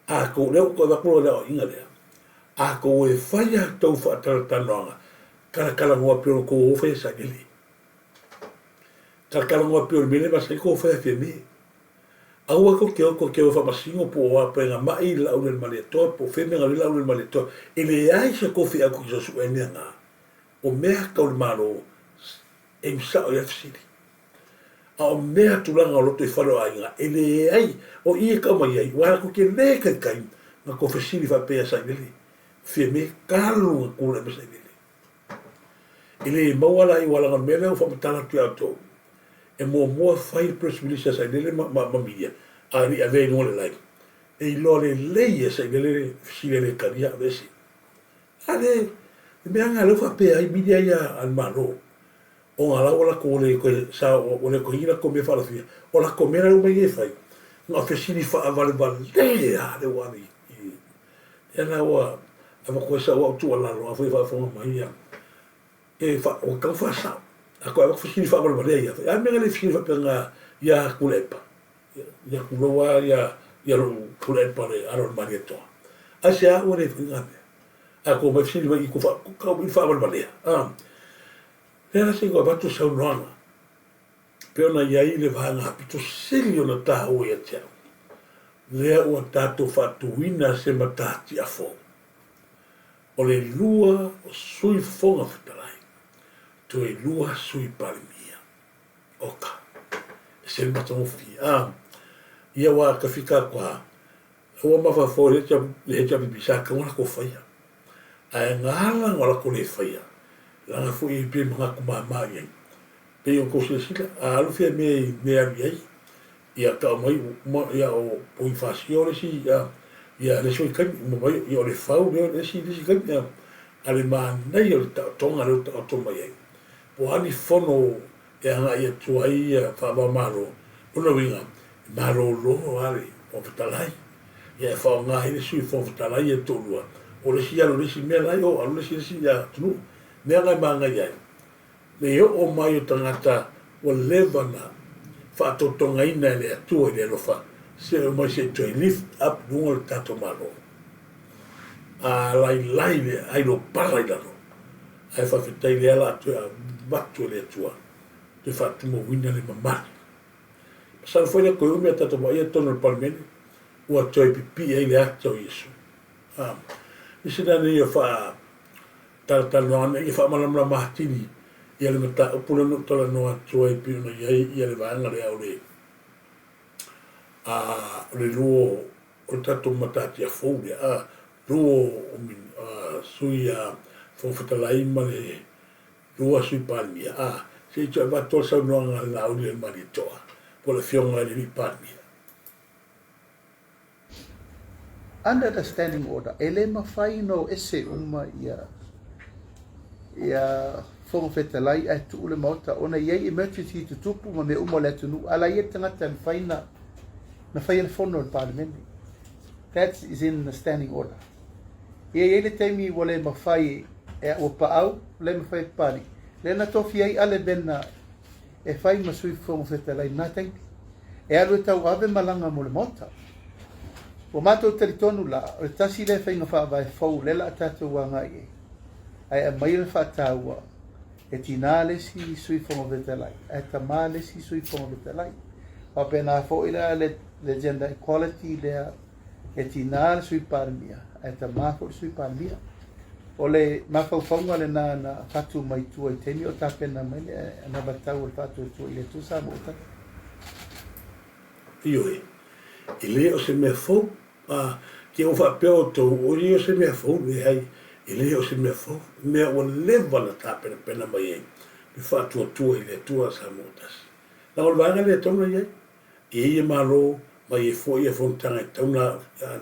A kou leo kou wakuro leo inga lea. A kou e whai a tau whaatara tanoanga. Kala ngoa pio kou o whai sa gili. Kala ngoa pio mele masai kou whai a whia me. Aua ko keo whamasingo po o apenga mai la ule male toa, po whenenga la ule male toa. E le aisa kofi aku ki sosu e nea ngā. O mea kau le maro e msa o yafsiri. A o mea tulanga o loto i wharo a inga. E le ai o ia kau mai ai. Wara ko ke le kai kai ngā ko whasiri whapea sa nili. Whia me kalunga kula me sa nili. E le mawala i walanga mele o whamatala tu au tō. E mua whai press release sa nele ma media. A ri a vei ngole lai. E i loa le leia sa nele sile le karia a vesi. A le E mea ngā leo whapea ai midi ai an maro. O ngā lau ola ko le koe sa o le ko hira ko me whalawhia. O la ko mera umai e whai. Ngā whesini wha vale le a le wani. E na ua, a wako sa ua utu alalo, a whai whafonga mai ia. E wha, o kau wha sa. A koe a wako whesini wha vale ia. A mea le whesini wha ngā ia kulepa. Ia kuloa, ia kulepa le aro maria toa. A se a ua le whinga mea. A ko mai whesini mai i ko kau i wha vale ia. Pera se ko batu sa unoanga. Peo na iai le vanga pito sili o na taha o ia tiao. Lea ua tato whatuina se matati a fo. O le lua o sui fonga whitarai. To e lua sui parimia. Oka. E se matangofi. Ia wa ka whika kwa. Ua mafa fo le hecha bibisaka wana ko whaia. Ai ngala ngala ko le whaia. Langa fu i pe mga kumama i. Pe o kose sila, a alufia me ari ai. Ia ka mai, ia o pui fasio le si, ia le soi kani, mai, ia o le fau, le si kani, a le manai o le tonga le o toma i ai. Po ani fono e anga ia tuai ia whaama maro, una winga, maro loho ale, o vitalai. Ia e whao ngā hele sui fo vitalai e tolua. O le si alo le si mea lai, o alo le si ia tunu. Mea ngai manga iai. Me o mai o tangata o levana whaatotonga ina le atua i le alofa. Se o mai se toi lift up nunga le tato malo. A lai le ailo para i lano. Ai whawhetai le ala atua matu le atua. Te whaatumo wina le mamari. Sana foi le koe umi a tato mai a tono le parimene. Ua toi pipi ai le atau Yesu. Isi nani o wha tal no e fa mala mala mahtini ia le mata opula no tola no atu ai pina ia le vanga le aure le luo o tato matati a foulia luo o min suia fofatalai ma le luo sui palmia se tu va tol sa no nga la aure le maritoa po le fionga le palmia.
Under the standing order, ele mawhai no ese ia fonga fetalai e tu ule mauta ona iei emergency tu tupu ma me umo le tunu ala ia tangata na whai na fono le parliament. That is in the standing order. Iei le teimi wale mawhai e ua paau le mawhai pani. Le na tofi ai ale bena e whai masui fonga fetalai na teimi. E alu e tau ave malanga mo le mauta. Ua mātou taritonu la, o le tasi le whai ngawha vai fau le la atatou wanga iei. Ai a mai le whātāua e tina le si sui whonga vetelai, e ta mā le si sui whonga vetelai. Pa pēnā fo ila le gender equality lea e tina le sui pārmia, e ta mā fo le sui pārmia. O le mawhauwhaunga le na whatu mai tua i teni o tā pēnā mai le na batau le whatu tua i le tu sa mō tata.
Ioi, i le o se mea fau, ki o whapeo tau, o i o se mea fau, le hai, i le o se mea fau, mea o lewa na tā pena mai ei, mi whātua tua i le tua sa mōtasi. Nā o le vanga le tauna iei, i e malo, mai e fo i e fontanga i tauna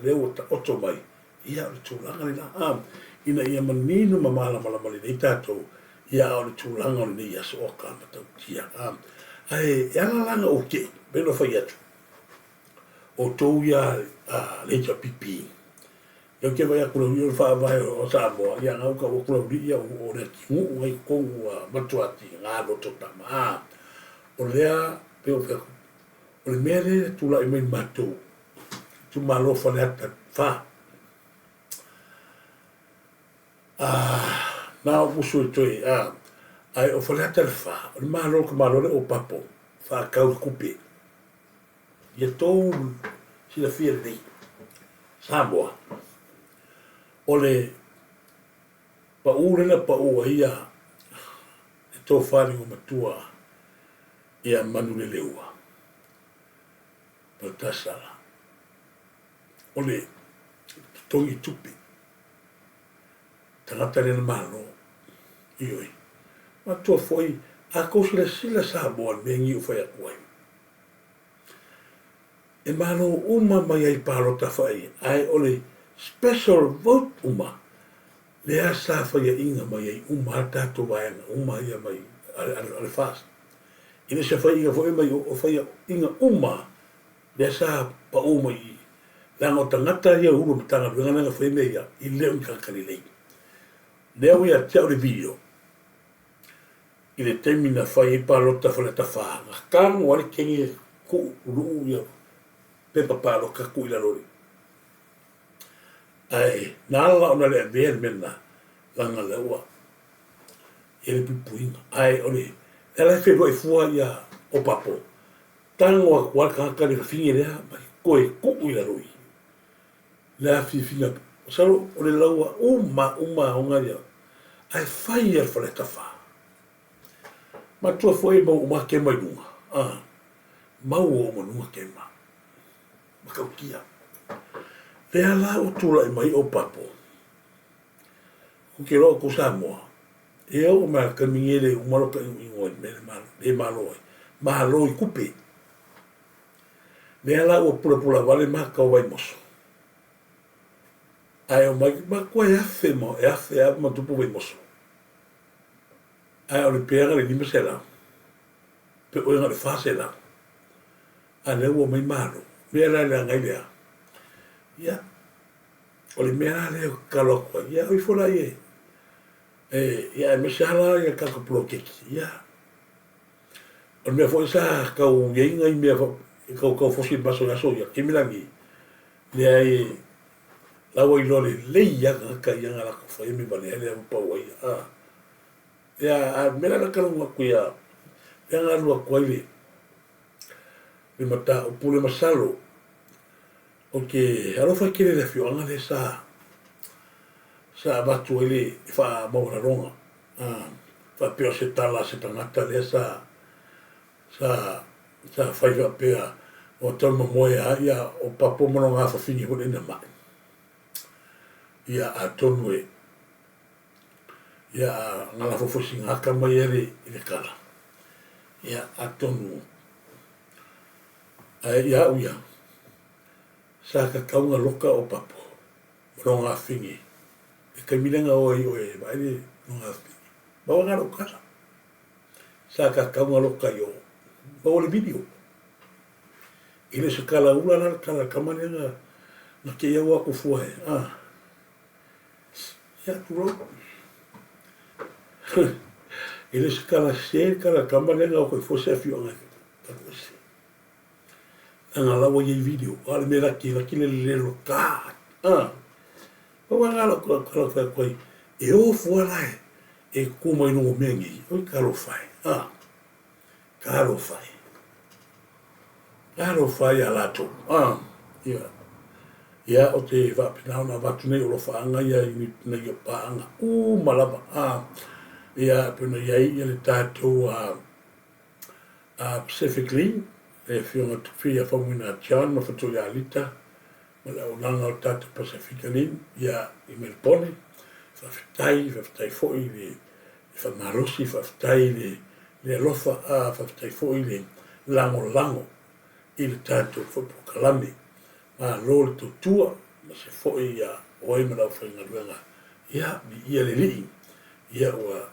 leo o ta oto mai, ia o le tūlanga le na ina ia manino mamala malamali nei tātou, ia o le tūlanga o le nei aso oka matau tia. Ai, e ala langa o ke, beno whai atu, o tau ia leja pipi. Ia ke vai akula ui o whaavai o Samoa, ia ngau ka wakula ui ia o le tingu ngai kongu matuati ngā roto tama. O lea, peo whea, o le mea le tula i mai matou, tu malo whane ata wha. Nā o musu i toi, ai o whane ata le wha, o le malo ka malo le o papo, wha kau kupe. Ia tōu sila fia nei, Samoa. O le paurena paua ia e tō whāringo matua ia manu le leua. Pau tasala. O le tongi tupi. Tangata rena malo. Ioi. Matua foi a kousi sila Samoa me ngi u whai akuai. E malo uma mai ai paro ta whai. Ai o le special vote uma lea sa whaia inga mai ei uma tato waenga, uma ia mai ale fast. Ina se whaia inga whaia mai o whaia inga uma, lea sa pa uma i langa o tangata ia uru matanga ruenga nga whaia mea ia i leo ni kakari lei. Lea wea te au le video, i le temi na whaia i palota whaia ta whaa, nga kāngu wale kengi ku ruu ia pepa palo kaku ila lori. Ai, nala ona le avea mena langa le ua. E le pipuinga. Ai, ole, e la whenua i fua ia o papo. Tango a kualka haka le fingi lea, mai koe kuku ila lori. Lea finga. Salo, ole laua uma onga ia. Ai, whai e whaleta wha. Matua fwoi mau uma ke mai nunga. Mau o manunga ke ma. Makaukia. Lea la o tula i mai o papo. Kuke roa ko Samoa. E au mea kamingere umaroka i ngoi mele malo. E malo ai. Malo i kupe. Lea la o pula vale maka o vai moso. Ai o mai kua e afe mo. E afe a matupu vai moso. Ai o le peanga le nima se la. Pe o inga le fa se la. A le ua mai malo. Mea la le angai lea. Ia, o le mea leo kaloko, ia, oi fora ie. Ia, me se hala ia kako plokeki, ia. O le mea fo isa kau ngeinga i mea kau fosi baso gaso, ia, kemilangi. Lea e, lawa i lole lei ia kaka ia ngala kofa, ia me vale hele a upau ai, Ia, mea la kalunga ku ia, ia ngalua kwa ile, le mata, o pule masalo, alo fai kere le fio anga le sa batu ele fa maura ronga. Fa peo se tala se tangata le sa fai fa pea o tama moe a ia o papo mono ngā fa fingi hone na mai. Ia a tonu e. Ia a ngala fofosi ngaka mai ere i le kala. Ia a tonu. Ia uia. Sa ka kaunga loka o papo. Mono ngā fingi. E kai milenga o e vaile no ngā fingi. Bawa ngā loka sa. Sa ka kaunga loka i o. Bawa le video. Ile se kala ula na kala kamane na ke iau ako fuae. Ia turo. Ile se kala se kala kamane na o koe fose a fio ngai. Tako se. Anga lawa i video, ale me laki le lelo ka. Wa ngalo ko fa koi. E o fuala e kuma i no mengi, o karo fai. Karo fai. Karo fai ala to. Ia. Ia o te va pina na va tune o lo fa anga ia i na ia pa anga. Malaba. Ia pena ia i le tato Pacifically. E whionga tuwhia whamuna John, ma whatu ia alita, ma la o nanga o tata Pasifika Lin, ia i Melbourne, whawhitai fwoi le whamarosi, whawhitai le alofa whawhitai fwoi le lango, i le tata Proclamations, ma lo le tutua, ma se fwoi ia oe ma lau whainga ruenga, ia le lii, ia ua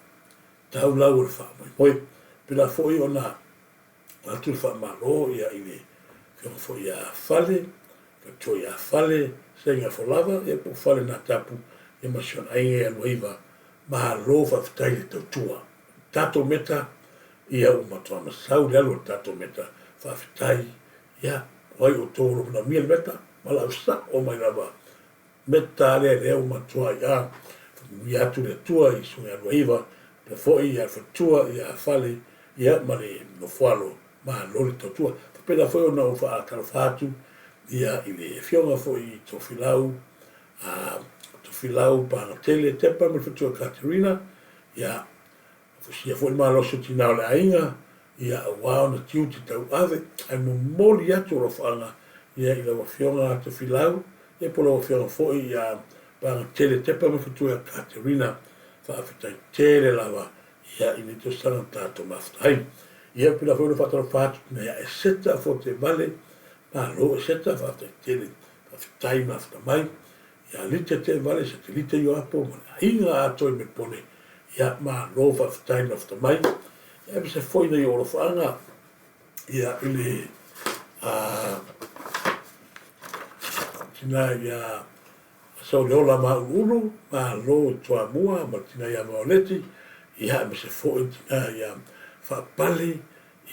tau lau le whamoi, pila fwoi o na atu fa malo ia ile que fo ia fale que to ia fale senga fo lava e po fale na tapu e masiona ai e loiva ma lo fa tai to tua tato meta ia o mato na sau le lo tato meta fa tai ia oi o toro na mil meta mala usa o mai lava meta le o mato ia tu le tua i so ia loiva pe fo ia fo tua ia fale ia male no falo ma lori totua pela foi o no fa calfatu ia i le fionga foi to filau pa tele tepa me futua Caterina ia fusia foi ma lo sutina le ainga ia wa na tiu te tau ave ai mo moli atu ro fanga ia i le fionga to filau e polo fionga foi ia pa tele tepa me futua Caterina fa fitai tele lava ia i le to sana tato maftai ia pila foi no fatalo fatu na ia e seta fo te vale pa lo e seta fa te tele fa tai mafta mai ia lite te vale se te lite yo apo ma inga ato me pone ia ma lo fa time of the mai ia se foi nei o fanga ia ile a tina ia so le ola ma ulu ma lo tua mua ma tina ia maoleti ia me se foi tina ia fa pali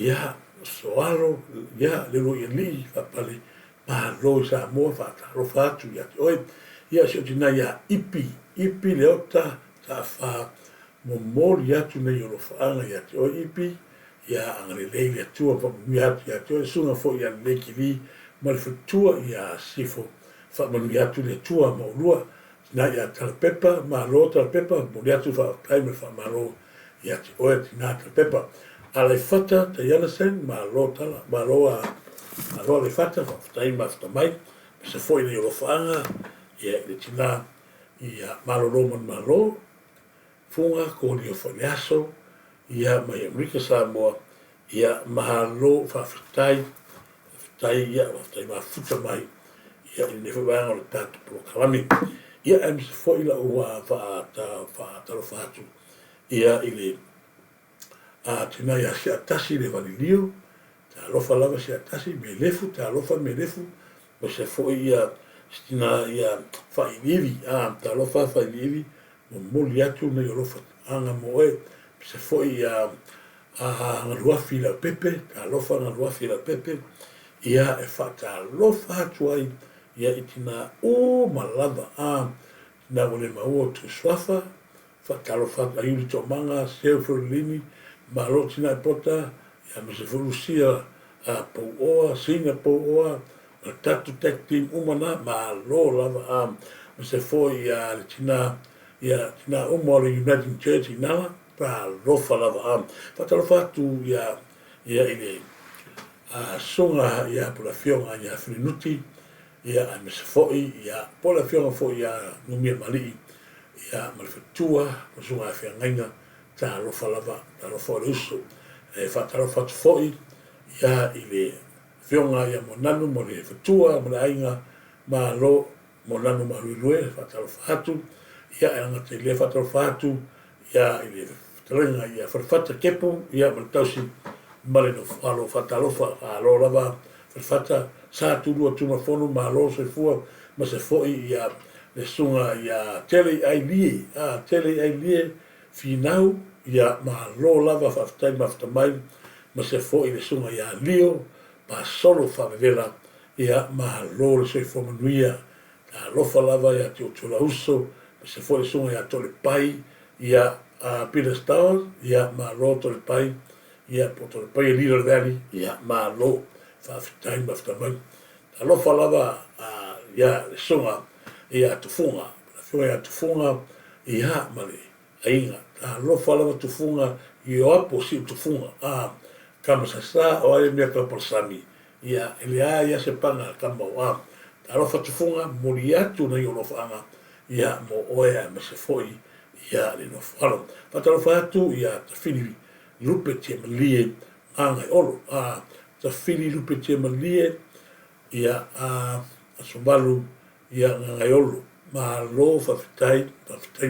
ia soalo ia le lo ia li fa pali ma lo sa mo fa ro fa tu ia oi ia se tina ia ipi le ota ta fa mo mori atu nei o fanga ia o ipi ia angale le tua fa mi atu ia to sunga fo ia le kili ma le tua ia sifo fa mo mi atu le tua mo lua na ia tal pepa ma lo tal pepa mo le atu fa time fa ma lo ia o tina tal pepa ala fata te yana sen ma lo tala ma lo le fata fa time after mai se foi nei o fanga ia le tina ia malo ma lo funga ko ni foliaso ia mai Amerika Samoa ia mahalo fafitai ia fafitai ma futa mai ia ni fa bang o tanto Proclamations ia am foi la ua fa lo fatu ia ile a tina ia se atasi le valilio ta lo falava se atasi me lefu ta lo fa me lefu o se foi ia tina ia fa ivi ta lo fa ivi mo moli atu nei olofa anga mo e se foi a ngalua fila pepe ta lofa ngalua fila pepe ia e fata lofa atu ai ia itina o malava na wale maua tu swafa fata lofa a yuri to manga sefo lini malo tina e pota ia me se fulusia po oa singa po oa tatu tech team umana malo lava me se foi a tina ia na umore United Church inala pa lofa lava pa lofa tu ia ile songa ia por la fionga ia frinuti ia me se foi ia por la fionga foi ia ngumia mali ia malfatua o songa fianga ta lofa lava ta lofa uso e fa ta lofa foi ia ile fionga ia monanu mo le fatua mo la inga ma lo monanu ma luelue fa ta lofa hatu ia e anga te lefa tau whātu, ia i le talenga ia whawhata kepo, ia maltausi male no whalo whatalofa, alo lava, whawhata sā tūrua tūma whono, ma alo se fua, ma se foi ia le sunga ia tele ai lie, whinau, ia ma alo lava whawhtai mawhtamai, ma se foi le sunga ia lio, ma solo whawevela, ia ma alo le se whomanuia, ka lofa lava ia te o tula uso, se foi sunga ia tole pai ia Peter Stowers ia ma lo tole pai ia po tole pai Little Valley ia ma lo fa time after mai a lo falava ia sunga ia tufunga ia tufunga ia male ainga a lo falava tufunga ia apo si tufunga kama sasa o ai me ka por sami ia ele ia se panga kama a lo fa tufunga moriatu na yo lo fanga ia mo oea me se foi ia le no falo patalo fatu ia ta fili lupe te malie anga olo ta fili lupe te malie ia sobalu ia ngai olo ma lo fa fitai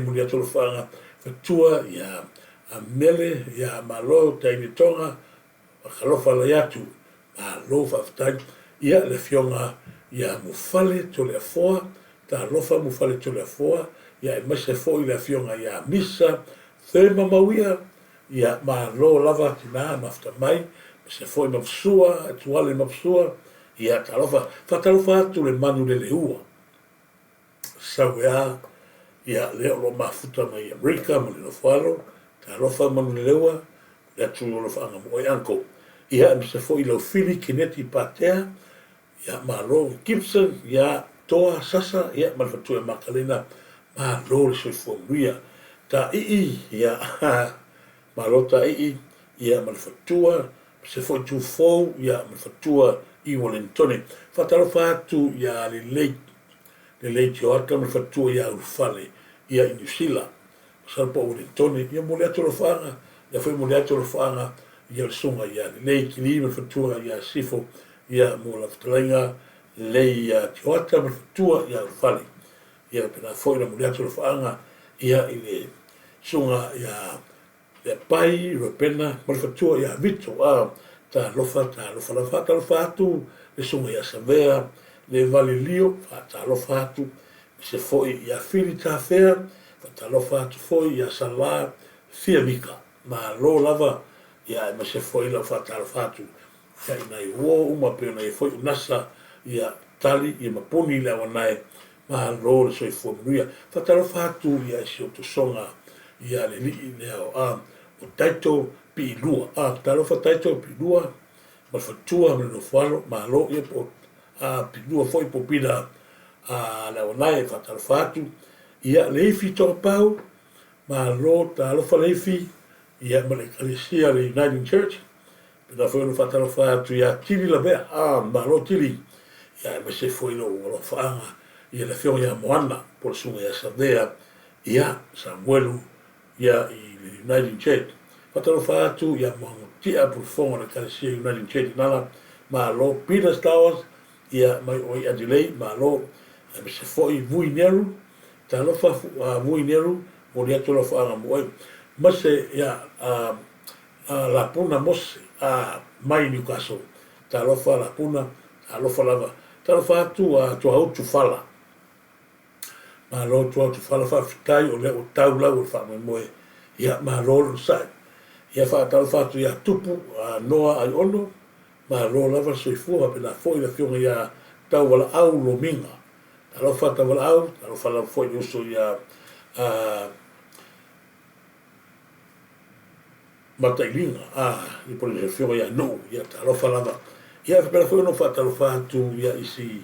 mo ia tolo fanga fatua ia a mele ia ma lo tai ni tonga khalo fala yatu ma lo fa fitai ia le fionga ia mo fale tole foa ta lofa mu fale tole foa ia e se foi la fionga ia misa thema mauia ia ma lo lava tina mafta mai se foi mafsua tuale mafsua ia ta lofa tu le manu le ua sawea ia le lo mafuta mai Amerika mo le falo ta lofa manu le ua ia tu lo fa nga mo yanko ia se foi lo fili kineti patea ia ma lo Gibson ia toa sasa ia malfatua makalena ma lo se fomia ta ia ma lo ta ia malfatua se foi tu fo ia malfatua I Wellington fatalo fatu ia le tio ata malfatua ia ufale ia in New Zealand salpo Wellington ia moleato lo fanga ia foi moleato lo fanga ia sunga ia le kili malfatua ia sifo ia mo la ftalenga le tio ata malfatua ia ufale ia pena foi na mulher tolo faanga ia ile sunga ia pai repena mal fatua ia vito ta lofa la fata lofa atu le sunga ia savea le valilio ta lofa atu se foi ia fili ta fea ta lofa atu foi ia sala fia mika ma lo lava ia ma se foi la fata lofa atu ia ina i wo uma pe na i foi nasa ia tali ia mapuni le wanai ma lo le soi formuia fatalo fatu ia si o songa ia le li le o taito pi lua talo fa taito pi lua ma fatua me no falo ma lo ia po pi lua foi po pila le wanai fatalo fatu ia le fi to pau ma lo talo fa le fi ia ma le kalisia le United Church pela foi no fatalo fatu ia tili la bea ma lo tili ia ma se foi lo faanga ia le fio ia moana por sunga ia savea ia Samuelu ia i United Church fatalo fatu ia tia por fonga na kalisia United Church nala ma lo Peter's Towers ia mai oi adilei ma lo ma se foi vui neru talo fa vui neru mo ia tolo fa mo ma se ia la puna mos mai Newcastle talo fa la puna talo fa lava talo fa tu tu fala ma lo tu fala fa fitai o le o taula o fa mo ia ma lo sai ia fa talo fa tu ia tupu noa ai ono ma lo lava so fu pe la foi la fiona ia tawala au lo minga talo fa tawala au talo fa la foi uso ia matailinga i por le fiona ia no ia talo fa lava ia pe la foi no fa talo fa tu ia isi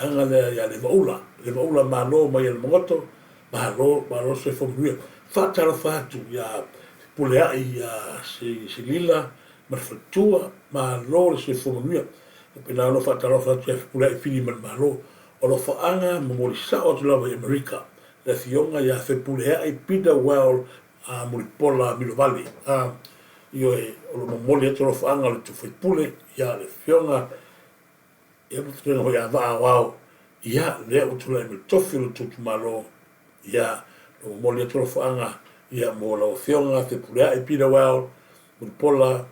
anga le ia le vaula ma lo mai el moto ma lo so fu lui fa talo fa tu ia pulea ia si lila ma fatua ma lo le so fu lui pe la no fa talo fa tu pulea fili ma lo o lo fa anga mo mo sa o la America le fiona ia fe pulea i pida well mo pola mi vale io o lo mo le tro fa anga le tu fe pule ia le fiona ia mo tino ia va wow ia le o tu le tofi o tu malo ia o mo le tro fa anga ia mo la fiona fe pulea i pida well mo pola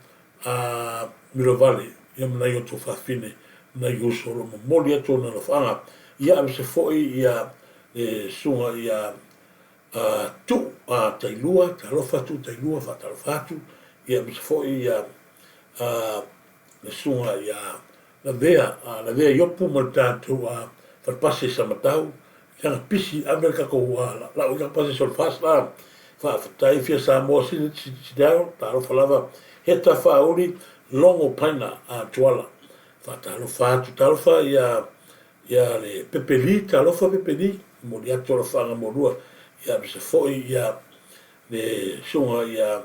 mi vale ia mo na io tu fa fine na io solo mo le tro na fa anga ia se foi ia sunga ia tu tailua talofa tu tailua fa talofatu ia se foi ia le sunga ia la vea yopu mo tatu fa passe samatau kana pisi Amerika ko la o passe sol fast la fa tai fia Samoa si dao talofa lava heta fa uri longo paina tuala fa talofa ia le pepeli talofa pepeli mo dia talofa nga morua ia se foi ia le sunga ia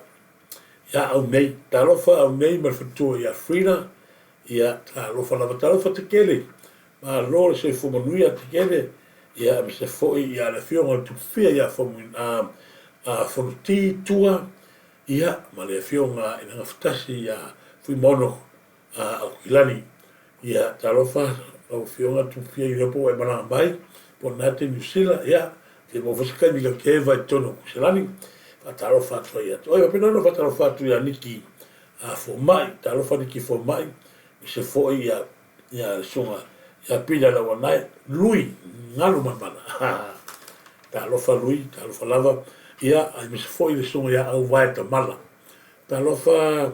au nei talofa au nei ma fatua ia frida ia talofa lava talofa te kele ma lo se fu manuia te kele ia se foi ia le fionga tu fia ia fu fonuti tua ia ma le fionga ina ftasi ia fu mono au kilani ia talofa au fionga tu fia i repo e mana bai po nate New Zealand ia te mo fosika ni ke vai tono kuselani fatalo fatu ia to ia pena no fatalo fatu ia niki fo mai talo fa niki fo mai se fo ia sunga ia pila la wanai lui ngalu mana talo fa lava ia ai me se fo ia sunga ia au vai ta mala talo fa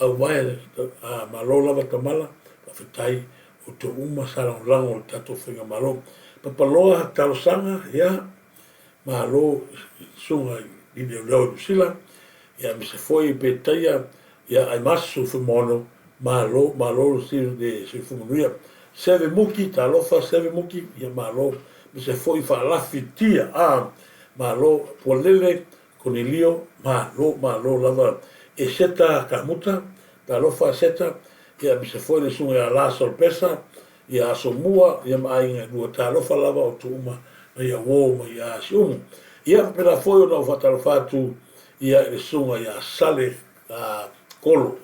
au vai malo lava ta mala fa tai o to uma sala lango tato finga malo papaloa talo sanga ia ma lo sunga i le leo sila ia mi se foi pe taia ia ai masu fu mono ma lo sil de se fu mono seve muki talofa seve muki ia ma lo mi se foi fa la fitia ma lo polele Cornelio ma lo lava e seta kamuta talofa seta ia mi se foi le sunga la sorpresa ia asomua ia mai nga talofa lava o tuma ia wo ma ia siumu ia pela foi no fatalofatu ia le sunga ia sale kolo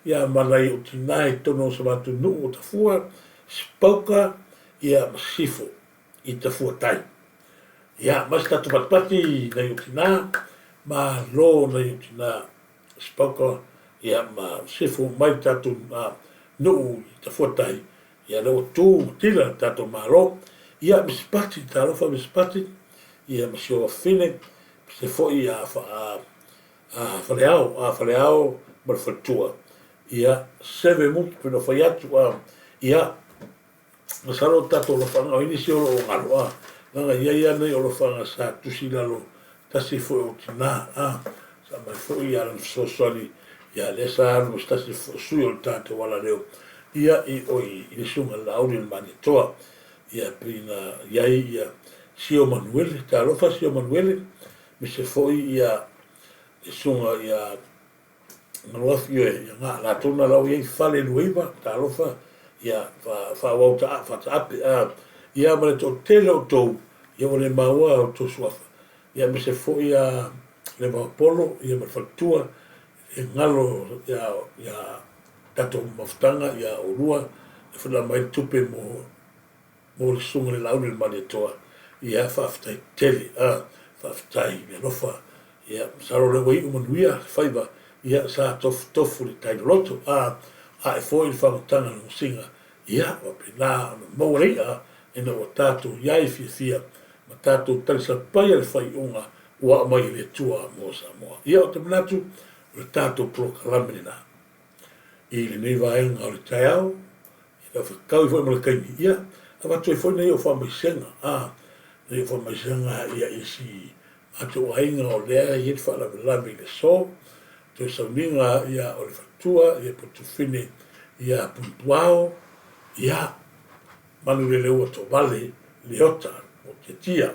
ia malai o tinai tono sabatu no o tafua spoka ia masifo i tafua tai ia mas tatu patpati na yutina ma lo na yutina spauka ia ma sifu mai tatu no te fotai ia lo tu tila tatu malo ia mispati talofa mispati ia masio fine se foi a faleao ma fatua ia seve mut pino faiatu ia masalo tatu lo fanga ini si lo ngalo nga ia nei o lo fanga sa tusilalo tasi foi o tina sa mai foi ia so soli ia lesa no tasi sui o tatu wala leo ia I oi I sunga lauri mani toa ia pina ia Sio Manuel talofa Sio Manuel mi se foi ia sunga ia North ia nga la tona lau ia fale luiva talofa ia fa wauta fa ape ia male to telo to ia male maua to suafa ia mi se foi ia le polo ia me fatua e ngalo ia tato maftanga ia urua e funa mai tupe mo le sunga le launi le mani toa ia whaftai tele whaftai me lofa ia saro le wei umanuia whaiva ia sa tofu le tai loto e foi le whamatanga no singa ia wa pena maureia e na o tātou iai fia ma tātou talisa pai le whai unga ua mai le tua mo Samoa ia o te manatu le tātou Proclamations I le nei vaenga o le taiao I la whakau I foi mo le kaini ia a watu I foi nei o whamaisenga nei o whamaisenga ia isi atu ainga o lea I et whala velame le so te sauninga ia o le fatua ia putu fine ia puntuao ia manu le leo to vale le ota o te tia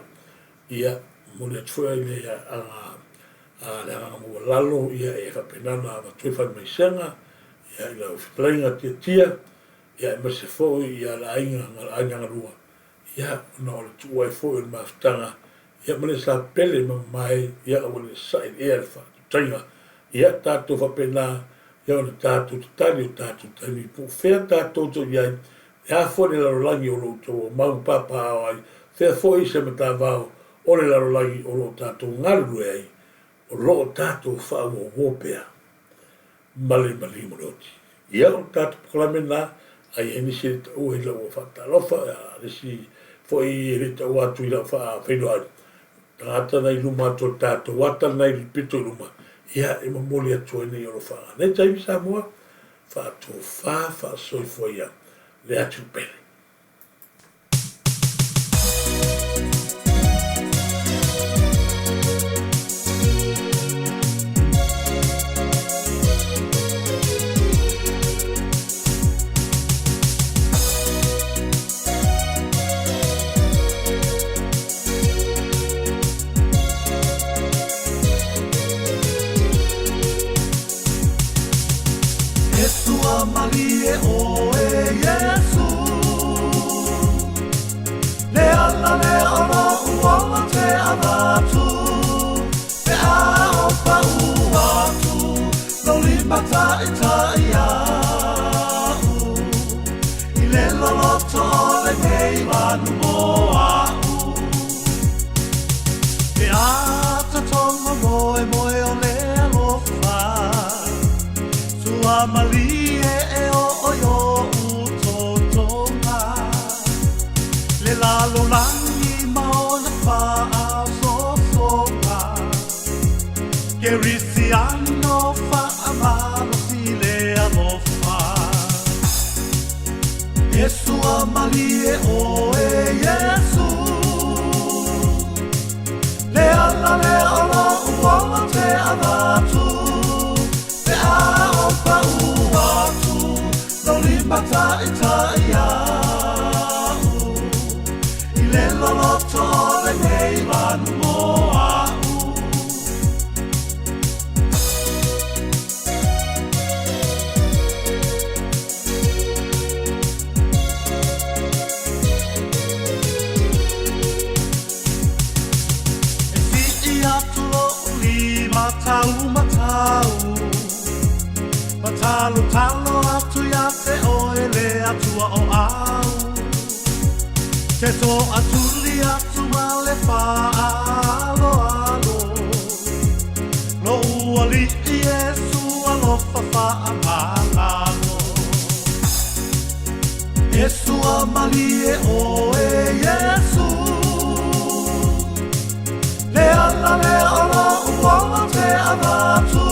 ia mo le atua I le le anga mo lalo ia e whapenana watu I whamaisenga ia I lau whiplainga tia ia ma se fo ia la ainga rua ia na o le tua fo I maftanga ia ma le sa pele ma mai ia o le sai e alfa tainga ia tato whapena ia o le tato tani o tato tani po fea tato to ia ia fo le larolangi o lo to mau papa ai fea fo I se mata vau o le larolangi o lo tato ngalu ai o lo tato wha o wopea male mo loti ia o tato Proclamations ai eni se o ila o fatalofa le si foi le o atu ila fa feno ai tata nei luma to tato wata nei pito luma ia e mamoli atu nei o fa nei tai Samoa fa to fa so foi ia le atu pele
Malie o e Yesu Le ala le ala uala te avatu Te a opa uatu Lo limata I taiau I le loloto le mei manu mo au Te a te tonga moe moe o le alofa Sua Malie Lalo langi maona faa sofonga Turisi faa malo sile alofa Yesu amalie o e Yesu Le ala le ala uala te avatu Te a opa uatu No limata itaia Le loloto le nei manu mo au E si I atu lo uli matau Matalo talo atu ia te oe le atua o au Te to atuli atu ma le whaalo alo. No ua li i Yesu alofa whaamangalo. Yesu amalie o e Yesu. Le ala le ala uala te anatu.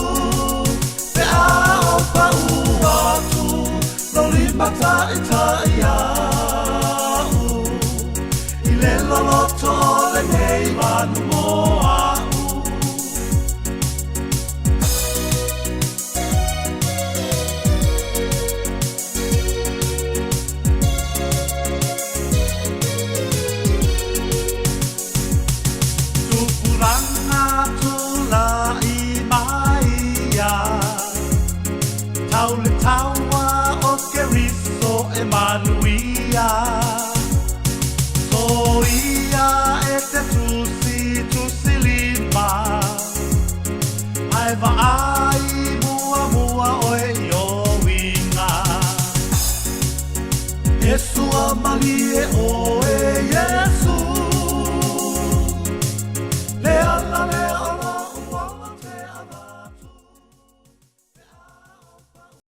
Te a opa uatu. No li mata i ta iau. I le loloto le nei manu mo au. Tupuranga tula i maia. Tau le taua o ke riso e manuia. So ia